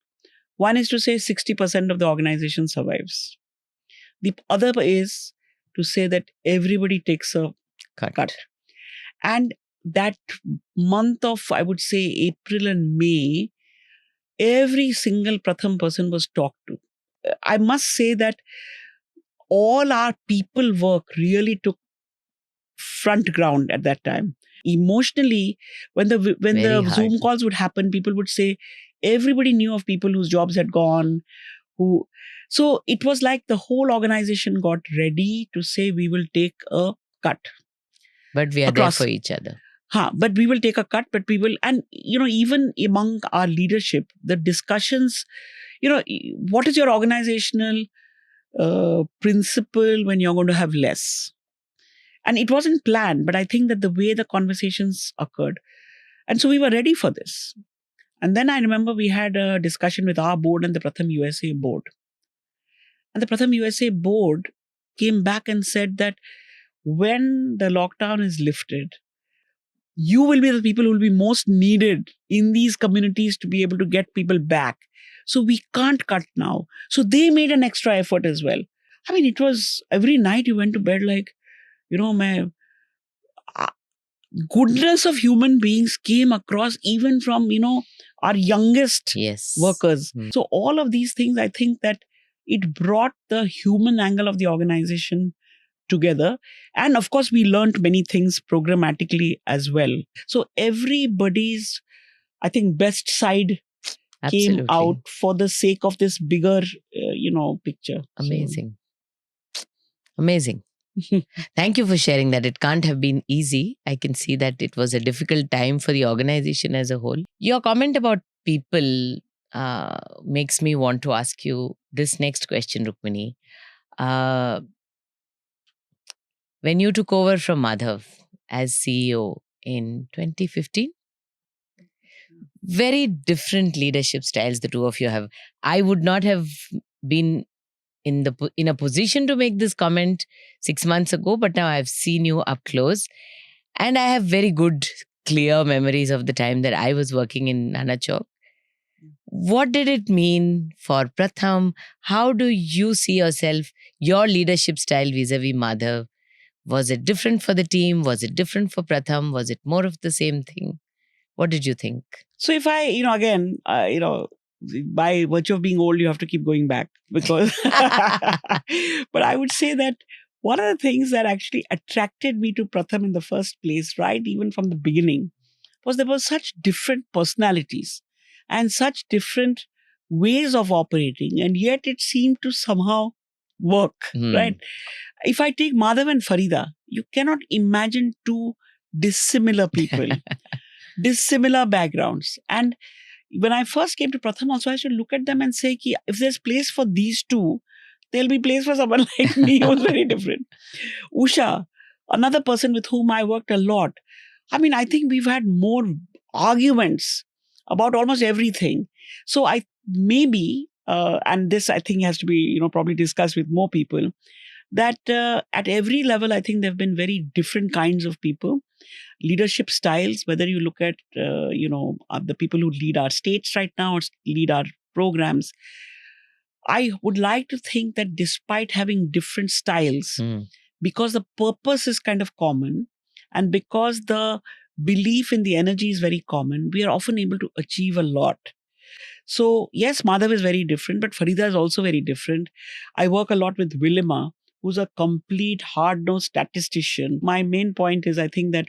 One is to say 60% of the organization survives. The other is to say that everybody takes a cut. And that month of, I would say, April and May, every single Pratham person was talked to. I must say that all our people work really took front ground at that time. Emotionally, when the Zoom calls would happen, people would say everybody knew of people whose jobs had gone. So it was like the whole organization got ready to say we will take a cut. But we are there for each other. But we will take a cut, but we will, and even among our leadership, the discussions, what is your organizational principle when you're going to have less? And it wasn't planned, but I think that the way the conversations occurred. And so we were ready for this. And then I remember we had a discussion with our board and the Pratham USA board. And the Pratham USA board came back and said that when the lockdown is lifted, you will be the people who will be most needed in these communities to be able to get people back. So we can't cut now. So they made an extra effort as well. I mean, it was every night you went to bed like, goodness of human beings came across even from, our youngest workers. So all of these things, I think that it brought the human angle of the organization together. And of course, we learned many things programmatically as well. So everybody's, I think, best side came out for the sake of this bigger, picture. Amazing. So. Amazing. Thank you for sharing that. It can't have been easy. I can see that it was a difficult time for the organization as a whole. Your comment about people makes me want to ask you this next question, Rukmini. When you took over from Madhav as CEO in 2015, very different leadership styles the two of you have. I would not have been in a position to make this comment 6 months ago, but now I've seen you up close, and I have very good, clear memories of the time that I was working in Nanachok. What did it mean for Pratham? How do you see yourself, your leadership style vis-a-vis Madhav? Was it different for the team? Was it different for Pratham? Was it more of the same thing? What did you think? So if I, again, by virtue of being old, you have to keep going back because. But I would say that one of the things that actually attracted me to Pratham in the first place, right, even from the beginning, was there were such different personalities and such different ways of operating, and yet it seemed to somehow work, right? If I take Madhav and Farida, you cannot imagine two dissimilar people, dissimilar backgrounds. And when I first came to Pratham also, I should look at them and say, ki, if there's place for these two, there'll be place for someone like me who's very different. Usha, another person with whom I worked a lot. I mean, I think we've had more arguments about almost everything. So I maybe, and this I think has to be, probably discussed with more people, that at every level, I think there have been very different kinds of people. Leadership styles, whether you look at, the people who lead our states right now or lead our programs, I would like to think that despite having different styles, because the purpose is kind of common and because the belief in the energy is very common, we are often able to achieve a lot. So yes, Madhav is very different, but Farida is also very different. I work a lot with Willima, who's a complete hard-nosed statistician. My main point is I think that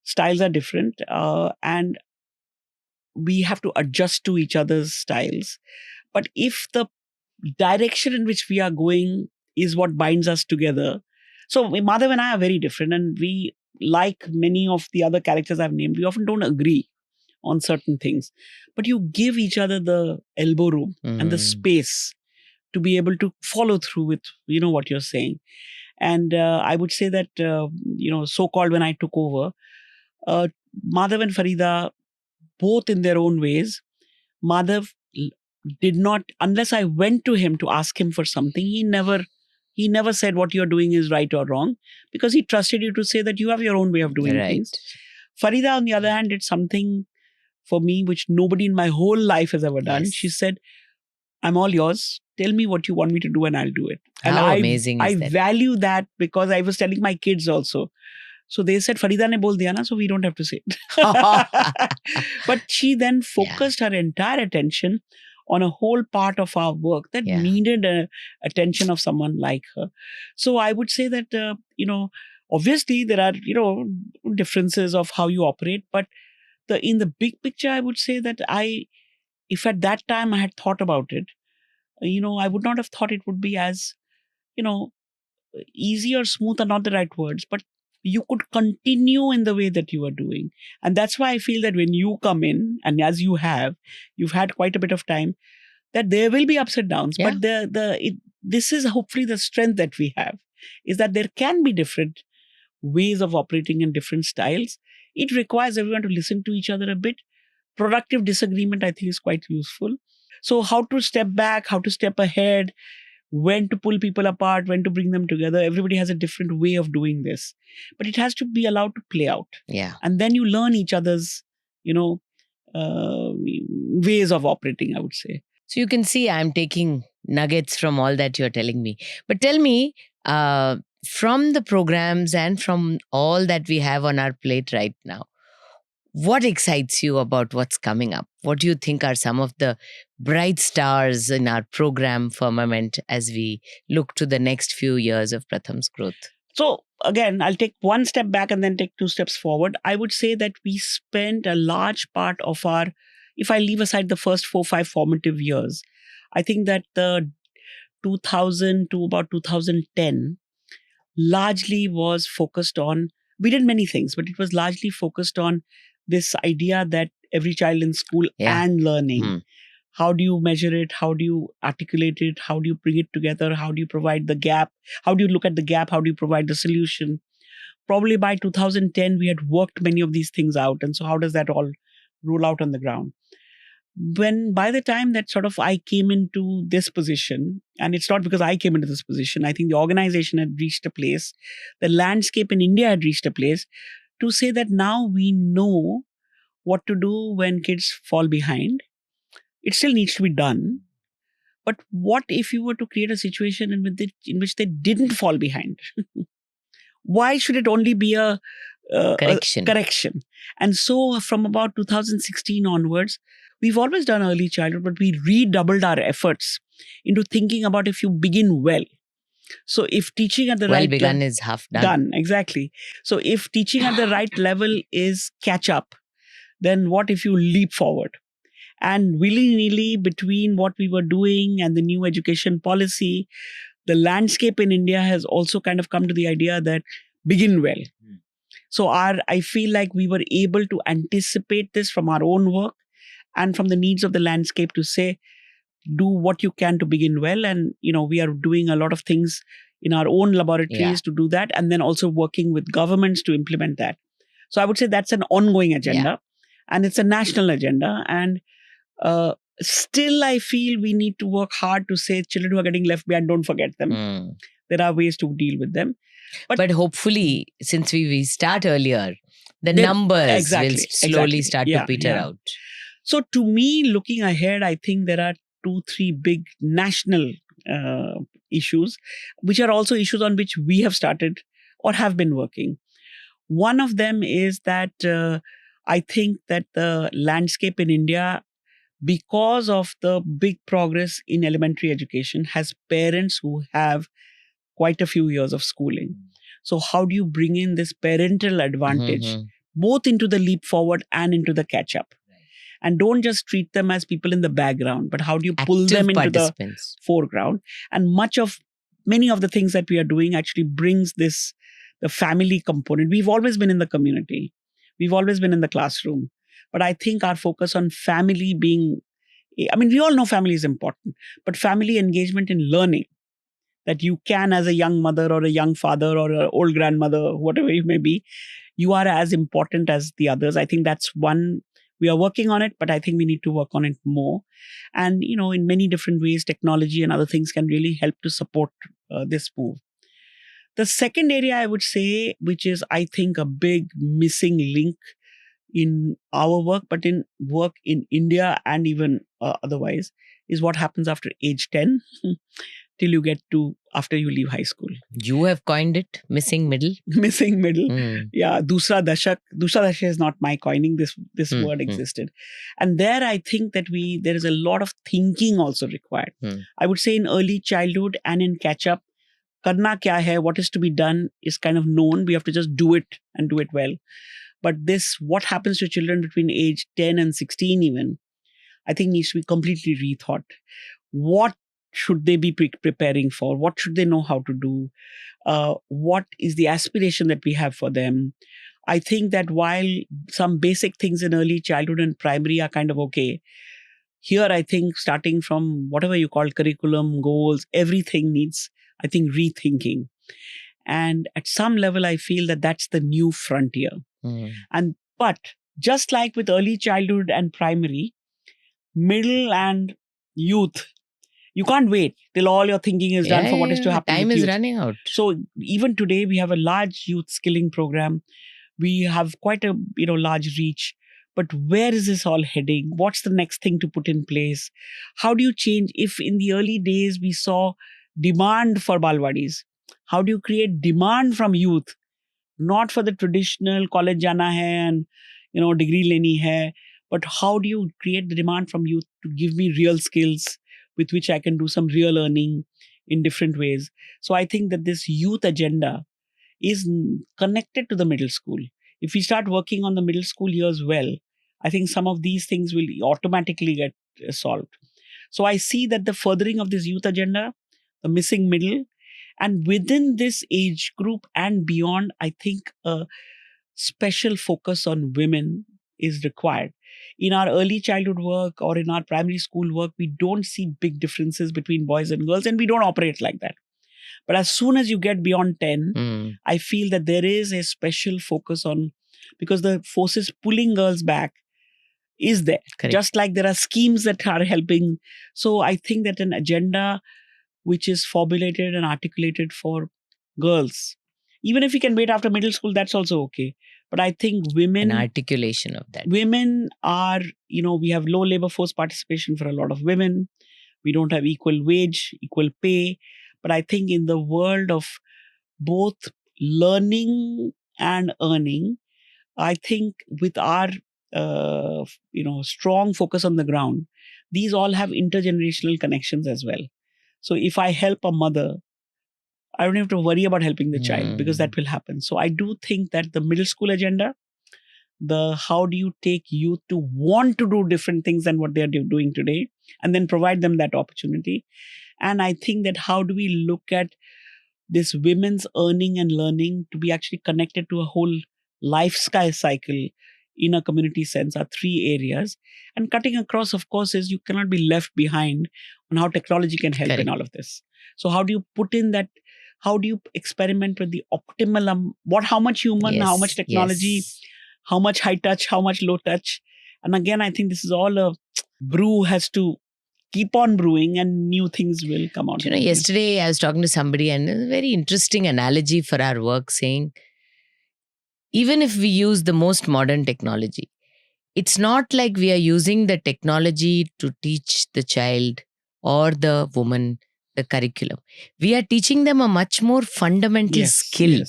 styles are different and we have to adjust to each other's styles. But if the direction in which we are going is what binds us together. So Madhav and I are very different, and we, like many of the other characters I've named, we often don't agree on certain things. But you give each other the elbow room and the space to be able to follow through with, what you're saying. And I would say that, so-called when I took over, Madhav and Farida, both in their own ways, Madhav did not, unless I went to him to ask him for something, he never said what you're doing is right or wrong, because he trusted you to say that you have your own way of doing things. Farida, on the other hand, did something for me which nobody in my whole life has ever done. She said, I'm all yours. Tell me what you want me to do and I'll do it. And How amazing is that? I value that, because I was telling my kids also. So they said, Farida ne bol diya na, so we don't have to say it. But she then focused her entire attention on a whole part of our work that needed attention of someone like her. So I would say that, obviously there are, differences of how you operate, but in the big picture, I would say that if at that time I had thought about it, I would not have thought it would be as, easy or smooth are not the right words, but you could continue in the way that you are doing. And that's why I feel that when you come in, and as you've had quite a bit of time, that there will be ups and downs. But this is hopefully the strength that we have, is that there can be different ways of operating in different styles. It requires everyone to listen to each other a bit. Productive disagreement, I think, is quite useful. So how to step back, how to step ahead, when to pull people apart, when to bring them together. Everybody has a different way of doing this. But it has to be allowed to play out. Yeah. And then you learn each other's, ways of operating, I would say. So you can see I'm taking nuggets from all that you're telling me. But tell me, from the programs and from all that we have on our plate right now, what excites you about what's coming up? What do you think are some of the bright stars in our program firmament as we look to the next few years of Pratham's growth? So again, I'll take one step back and then take two steps forward. I would say that we spent a large part of if I leave aside the first 4-5 formative years, I think that the 2000 to about 2010 largely was focused on, we did many things, but it was largely focused on this idea that every child in school and learning. How do you measure it? How do you articulate it? How do you bring it together? How do you provide the gap? How do you look at the gap? How do you provide the solution? Probably by 2010, we had worked many of these things out. And so how does that all roll out on the ground? By the time that sort of I came into this position, and it's not because I came into this position, I think the organization had reached a place, the landscape in India had reached a place to say that now we know what to do when kids fall behind. It still needs to be done. But what if you were to create a situation in which they didn't fall behind? Why should it only be a Correction. correction. And so from about 2016 onwards, we've always done early childhood, but we redoubled our efforts into thinking about if you begin well. So if teaching at the Well right begun level, is half done. exactly. So if teaching at the right level is catch up, then what if you leap forward? And willy-nilly between what we were doing and the new education policy, the landscape in India has also kind of come to the idea that begin well. So I feel like we were able to anticipate this from our own work and from the needs of the landscape to say, do what you can to begin well. And, we are doing a lot of things in our own laboratories to do that. And then also working with governments to implement that. So I would say that's an ongoing agenda and it's a national agenda. And still, I feel we need to work hard to say children who are getting left behind, don't forget them. There are ways to deal with them. But hopefully, since we start earlier, the numbers will slowly start to peter out. So to me, looking ahead, I think there are 2-3 big national issues, which are also issues on which we have started or have been working. One of them is that I think that the landscape in India, because of the big progress in elementary education, has parents who have quite a few years of schooling. So how do you bring in this parental advantage, both into the leap forward and into the catch up? And don't just treat them as people in the background, but how do you pull them into the foreground? And many of the things that we are doing actually brings the family component. We've always been in the community. We've always been in the classroom. But I think our focus on family we all know family is important, but family engagement in learning, that you can, as a young mother or a young father or an old grandmother, whatever you may be, you are as important as the others. I think that's one. We are working on it, but I think we need to work on it more. And, in many different ways, technology and other things can really help to support this move. The second area I would say, which is, I think, a big missing link in our work, but in work in India and even otherwise, is what happens after age 10 till you get to after you leave high school. You have coined it, missing middle. Missing middle. Yeah, Dusra Dashak. Dusra Dashak is not my coining. This word existed. And there I think that there is a lot of thinking also required. I would say in early childhood and in catch up, karna kya hai, what is to be done is kind of known. We have to just do it and do it well. But what happens to children between age 10 and 16 even, I think needs to be completely rethought. What should they be preparing for? What should they know how to do? What is the aspiration that we have for them? I think that while some basic things in early childhood and primary are kind of okay, here I think starting from whatever you call curriculum, goals, everything needs, I think, rethinking. And at some level, I feel that that's the new frontier. But just like with early childhood and primary, middle and youth, you can't wait till all your thinking is done for what is to happen. Time is running out. So even today, we have a large youth skilling program. We have quite a large reach. But where is this all heading? What's the next thing to put in place? How do you change? If in the early days we saw demand for Balwadis, how do you create demand from youth? Not for the traditional college jana hai and degree leni hai, but how do you create the demand from youth to give me real skills with which I can do some real earning in different ways? So I think that this youth agenda is connected to the middle school. If we start working on the middle school years well, I think some of these things will automatically get solved. So I see that the furthering of this youth agenda, the missing middle, and within this age group and beyond, I think a special focus on women is required. In our early childhood work or in our primary school work, we don't see big differences between boys and girls, and we don't operate like that. But as soon as you get beyond 10, I feel that there is a special focus on, because the forces pulling girls back is there. Correct. Just like there are schemes that are helping. So I think that an agenda which is formulated and articulated for girls, even if we can wait after middle school, that's also okay. But I think women... An articulation of that. Women are, we have low labor force participation for a lot of women. We don't have equal wage, equal pay. But I think in the world of both learning and earning, I think with our strong focus on the ground, these all have intergenerational connections as well. So if I help a mother, I don't have to worry about helping the child because that will happen. So I do think that the middle school agenda, the how do you take youth to want to do different things than what they are doing today, and then provide them that opportunity. And I think that how do we look at this women's earning and learning to be actually connected to a whole lifestyle cycle in a community sense are three areas. And cutting across, of course, is you cannot be left behind on how technology can help in all of this. So how do you put in that? How do you experiment with the optimal, how much human, how much technology, how much high touch, how much low touch? And again, I think this is all a brew has to keep on brewing and new things will come out. Yesterday I was talking to somebody and a very interesting analogy for our work saying, even if we use the most modern technology, it's not like we are using the technology to teach the child or the woman the curriculum. We are teaching them a much more fundamental skill,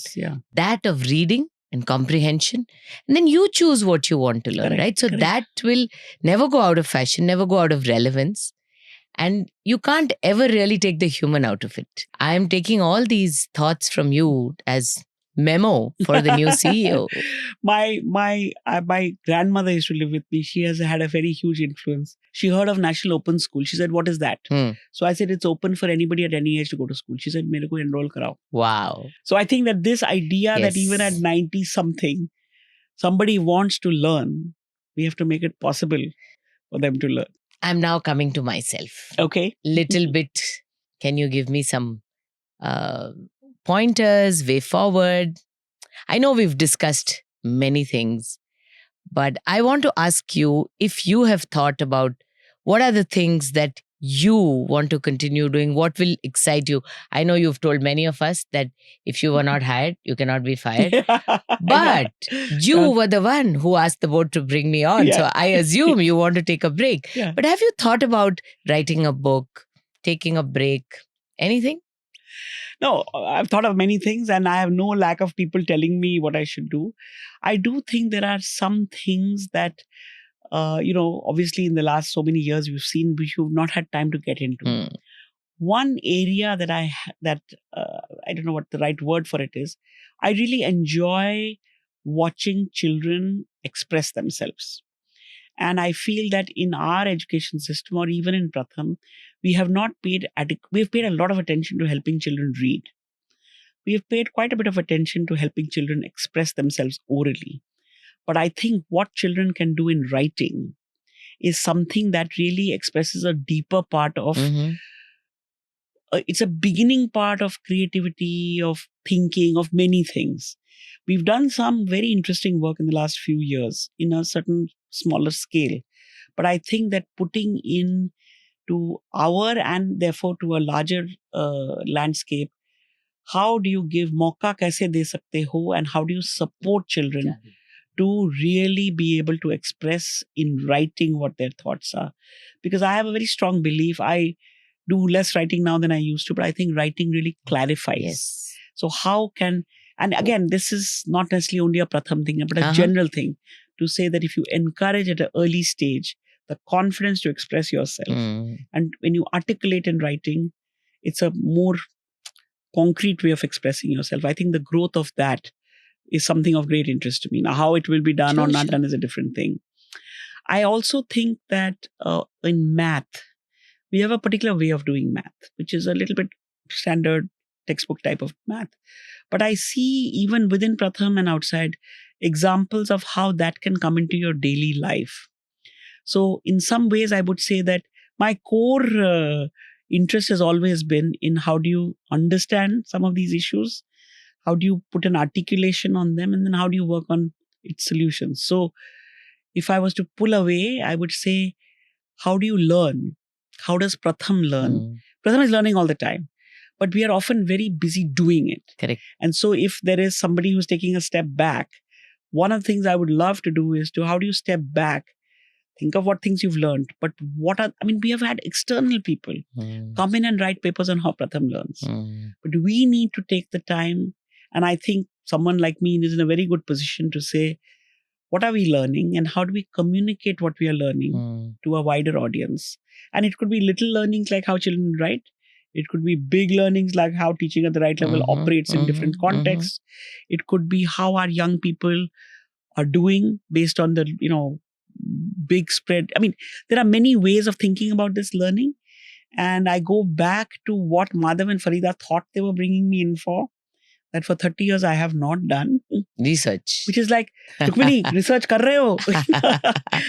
that of reading and comprehension. And then you choose what you want to learn, right? So that will never go out of fashion, never go out of relevance. And you can't ever really take the human out of it. I am taking all these thoughts from you as memo for the new CEO. My grandmother used to live with me. She has had a very huge influence. She heard of National Open School. She said, "What is that?" So I said, "It's open for anybody at any age to go to school." She said, "Mere ko enroll karao." Wow. So I think that this idea that even at 90 something, somebody wants to learn, we have to make it possible for them to learn. I'm now coming to myself. Okay. Little bit. Can you give me some pointers, way forward? I know we've discussed many things, but I want to ask you if you have thought about what are the things that you want to continue doing, what will excite you. I know you've told many of us that if you were not hired, you cannot be fired. But you were the one who asked the board to bring me on. So I assume you want to take a break. But have you thought about writing a book, taking a break, anything? No, I've thought of many things and I have no lack of people telling me what I should do. I do think there are some things that, obviously in the last so many years we've seen which you've not had time to get into. One area that I don't know what the right word for it is. I really enjoy watching children express themselves. And I feel that in our education system or even in Pratham, we have paid a lot of attention to helping children read. We have paid quite a bit of attention to helping children express themselves orally. But I think what children can do in writing is something that really expresses a deeper part of, it's a beginning part of creativity, of thinking, of many things. We've done some very interesting work in the last few years in a certain smaller scale. But I think that putting in to our and therefore to a larger landscape, how do you give mauka kaise de sakte ho, and how do you support children to really be able to express in writing what their thoughts are? Because I have a very strong belief. I do less writing now than I used to, but I think writing really clarifies. So how can, and again, this is not necessarily only a Pratham thing, but a general thing to say that if you encourage at an early stage the confidence to express yourself, and when you articulate in writing, it's a more concrete way of expressing yourself. I think the growth of that is something of great interest to me. Now, how it will be done or not done is a different thing. I also think that in math, we have a particular way of doing math, which is a little bit standard textbook type of math. But I see even within Pratham and outside examples of how that can come into your daily life. So in some ways, I would say that my core interest has always been in how do you understand some of these issues? How do you put an articulation on them? And then how do you work on its solutions? So if I was to pull away, I would say, how do you learn? How does Pratham learn? Pratham is learning all the time, but we are often very busy doing it. Correct. And so if there is somebody who's taking a step back, one of the things I would love to do is how do you step back? Think of what things you've learned, but we have had external people come in and write papers on how Pratham learns. But we need to take the time. And I think someone like me is in a very good position to say, what are we learning and how do we communicate what we are learning Mm. to a wider audience? And it could be little learnings like how children write. It could be big learnings like how teaching at the right level Mhm, operates in different mhm, mhm. contexts. It could be how our young people are doing based on the, big spread. I mean, there are many ways of thinking about this learning. And I go back to what Madhav and Farida thought they were bringing me in for, that for 30 years I have not done, Research. which is like, Rukmini, research kar rahe ho.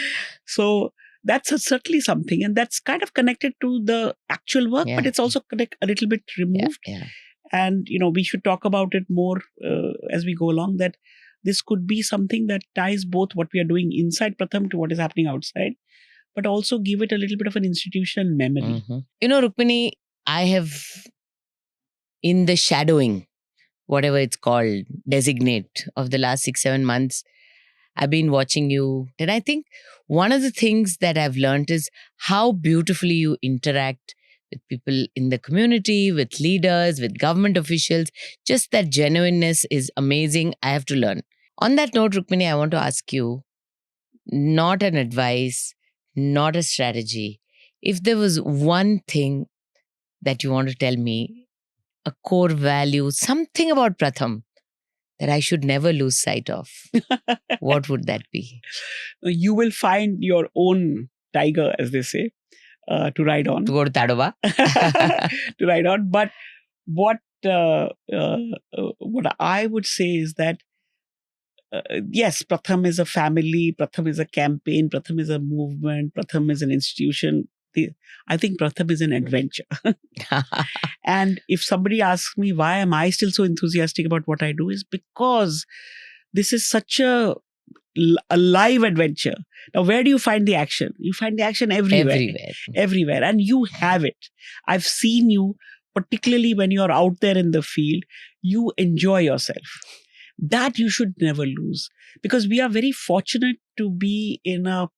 So that's certainly something. And that's kind of connected to the actual work, but Yeah. it's also a little bit Yeah, removed. yeah. And, we should talk about it more as we go along, that this could be something that ties both what we are doing inside Pratham to what is happening outside, but also give it a little bit of an institutional memory. Mhm. You know, Rukmini, I have, in the shadowing, whatever it's called, designate of the last 6-7 months, I've been watching you. And I think one of the things that I've learned is how beautifully you interact with people in the community, with leaders, with government officials. Just that genuineness is amazing. I have to learn. On that note, Rukmini, I want to ask you, not an advice, not a strategy. If there was one thing that you want to tell me, a core value, something about Pratham that I should never lose sight of, what would that be? You will find your own tiger, as they say, to ride on. To go to Tadoba? To ride on. But what I would say is that yes, Pratham is a family, Pratham is a campaign, Pratham is a movement, Pratham is an institution. I think Pratham is an adventure. And if somebody asks me why am I still so enthusiastic about what I do, is because this is such a live adventure. Now, where do you find the action? You find the action everywhere. Everywhere. And you have it. I've seen you, particularly when you're out there in the field, you enjoy yourself. That you should never lose, because we are very fortunate to be in a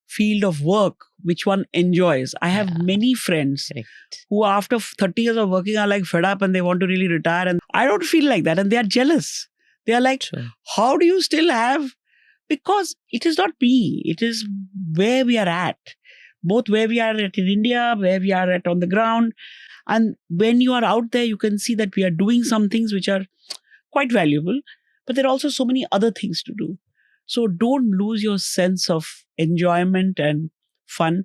field of work which one enjoys. I have many friends who after 30 years of working are like fed up and they want to really retire, and I don't feel like that, and they are jealous. They are like, how do you still have? Because it is not me, it is where we are at, both where we are at in India, where we are at on the ground. And when you are out there, you can see that we are doing some things which are quite valuable, but there are also so many other things to do. So don't lose your sense of enjoyment and fun.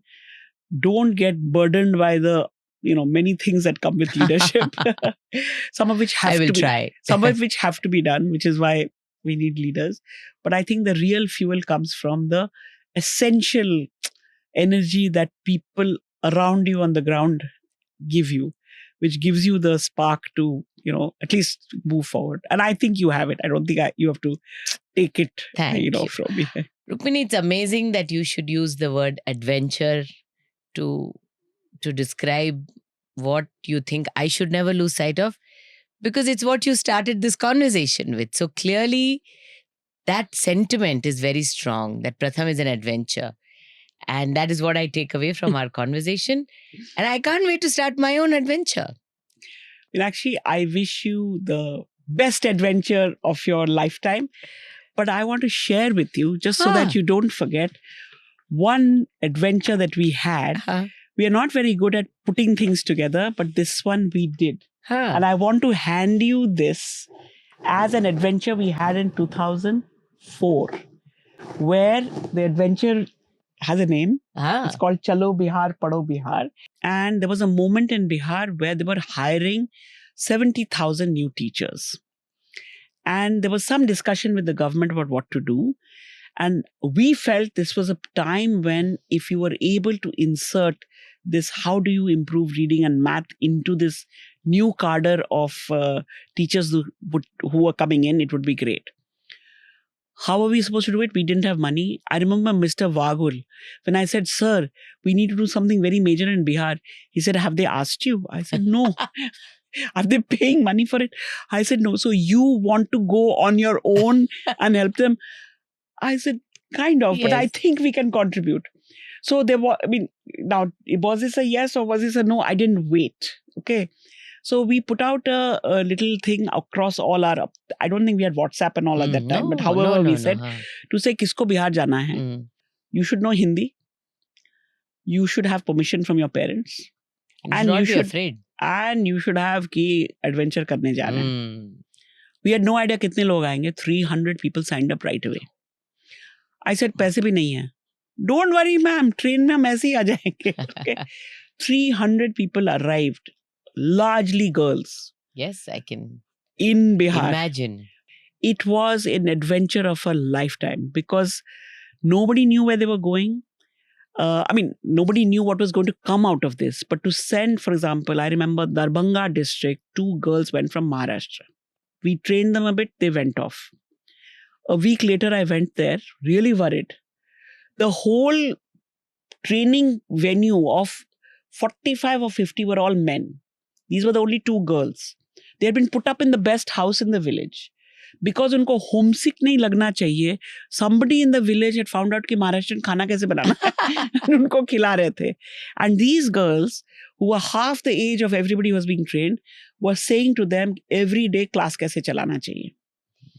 Don't get burdened by the many things that come with leadership. Some of which have to be try. Some of which have to be done, which is why we need leaders. But I think the real fuel comes from the essential energy that people around you on the ground give you, which gives you the spark to at least move forward. And I think you have it. I don't think you have to take it Thank you from me. Rukmini, it's amazing that you should use the word adventure to describe what you think I should never lose sight of, because it's what you started this conversation with. So clearly that sentiment is very strong, that Pratham is an adventure. And that is what I take away from our conversation. And I can't wait to start my own adventure. Actually, I wish you the best adventure of your lifetime. But I want to share with you, just so that you don't forget, one adventure that we had. We are not very good at putting things together, but this one we did. And I want to hand you this as an adventure we had in 2004, where the adventure has a name. It's called Chalo Bihar, Pado Bihar. And there was a moment in Bihar where they were hiring 70,000 new teachers. And there was some discussion with the government about what to do. And we felt this was a time when, if you were able to insert this, how do you improve reading and math into this new cadre of teachers who were coming in, it would be great. How are we supposed to do it? We didn't have money. I remember Mr. Vagul, when I said, sir, we need to do something very major in Bihar. He said, have they asked you? I said, no. Are they paying money for it? I said, no. So you want to go on your own and help them? I said, kind of, but I think we can contribute. So there was, now, was this a yes or was this a no? I didn't wait. Okay. So we put out a little thing across all our. I don't think we had WhatsApp and all at that time, but however we said to say किसको बिहार जाना है. You should know Hindi. You should have permission from your parents. And you should be afraid. And you should have कि adventure करने जा रहे हैं. We had no idea कितने लोग आएंगे. 300 people signed up right away. I said पैसे भी नहीं है. Don't worry, ma'am. Train में हम ऐसे ही आ जाएंगे. Okay. 300 people arrived, largely girls. Yes, I can in Bihar. imagine. It was an adventure of a lifetime because nobody knew where they were going. Nobody knew what was going to come out of this. But to send, for example, I remember Darbhanga district, 2 girls went from Maharashtra. We trained them a bit, they went off. A week later, I went there, really worried. The whole training venue of 45 or 50 were all men. These were the only 2 girls. They had been put up in the best house in the village. Because उनको homesick नहीं लगना चाहिए, somebody in the village had found out कि Maharashtrian खाना कैसे बनाना है and उनको खिला रहे थे. And these girls, who were half the age of everybody who was being trained, were saying to them every day class कैसे चलाना चाहिए.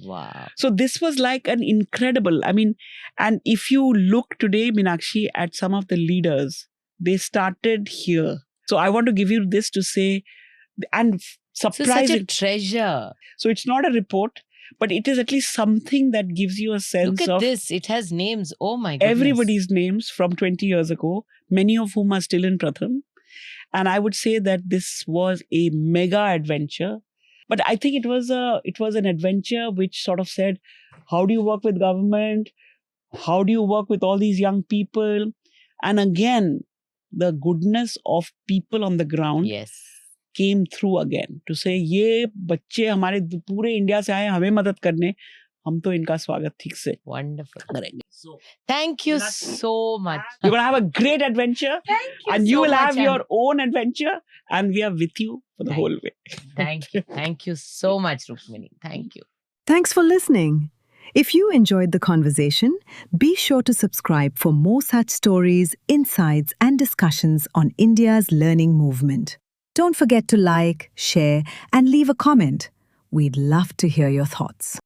Wow. So this was like an incredible, and if you look today, Meenakshi, at some of the leaders, they started here. So I want to give you this to say, and surprising. So such a treasure. So it's not a report, but it is at least something that gives you a sense Look at of this. It has names. Oh my goodness. everybody's names from 20 years ago, many of whom are still in Pratham. And I would say that this was a mega adventure. But I think it was an adventure which sort of said, how do you work with government? How do you work with all these young people? And again, the goodness of people on the ground Yes. came through again to say, ये बच्चे हमारे पूरे India से आए हमें मदद करने, हम तो इनका स्वागत ठीक से Wonderful. करेंगे. So Thank you That's so much. you're going to have a great adventure. Thank you And you so will much, have your own adventure. And we are with you for the Thank whole way. Thank you. Thank you so much, Rukmini. Thank you. Thanks for listening. If you enjoyed the conversation, be sure to subscribe for more such stories, insights, and discussions on India's learning movement. Don't forget to like, share, and leave a comment. We'd love to hear your thoughts.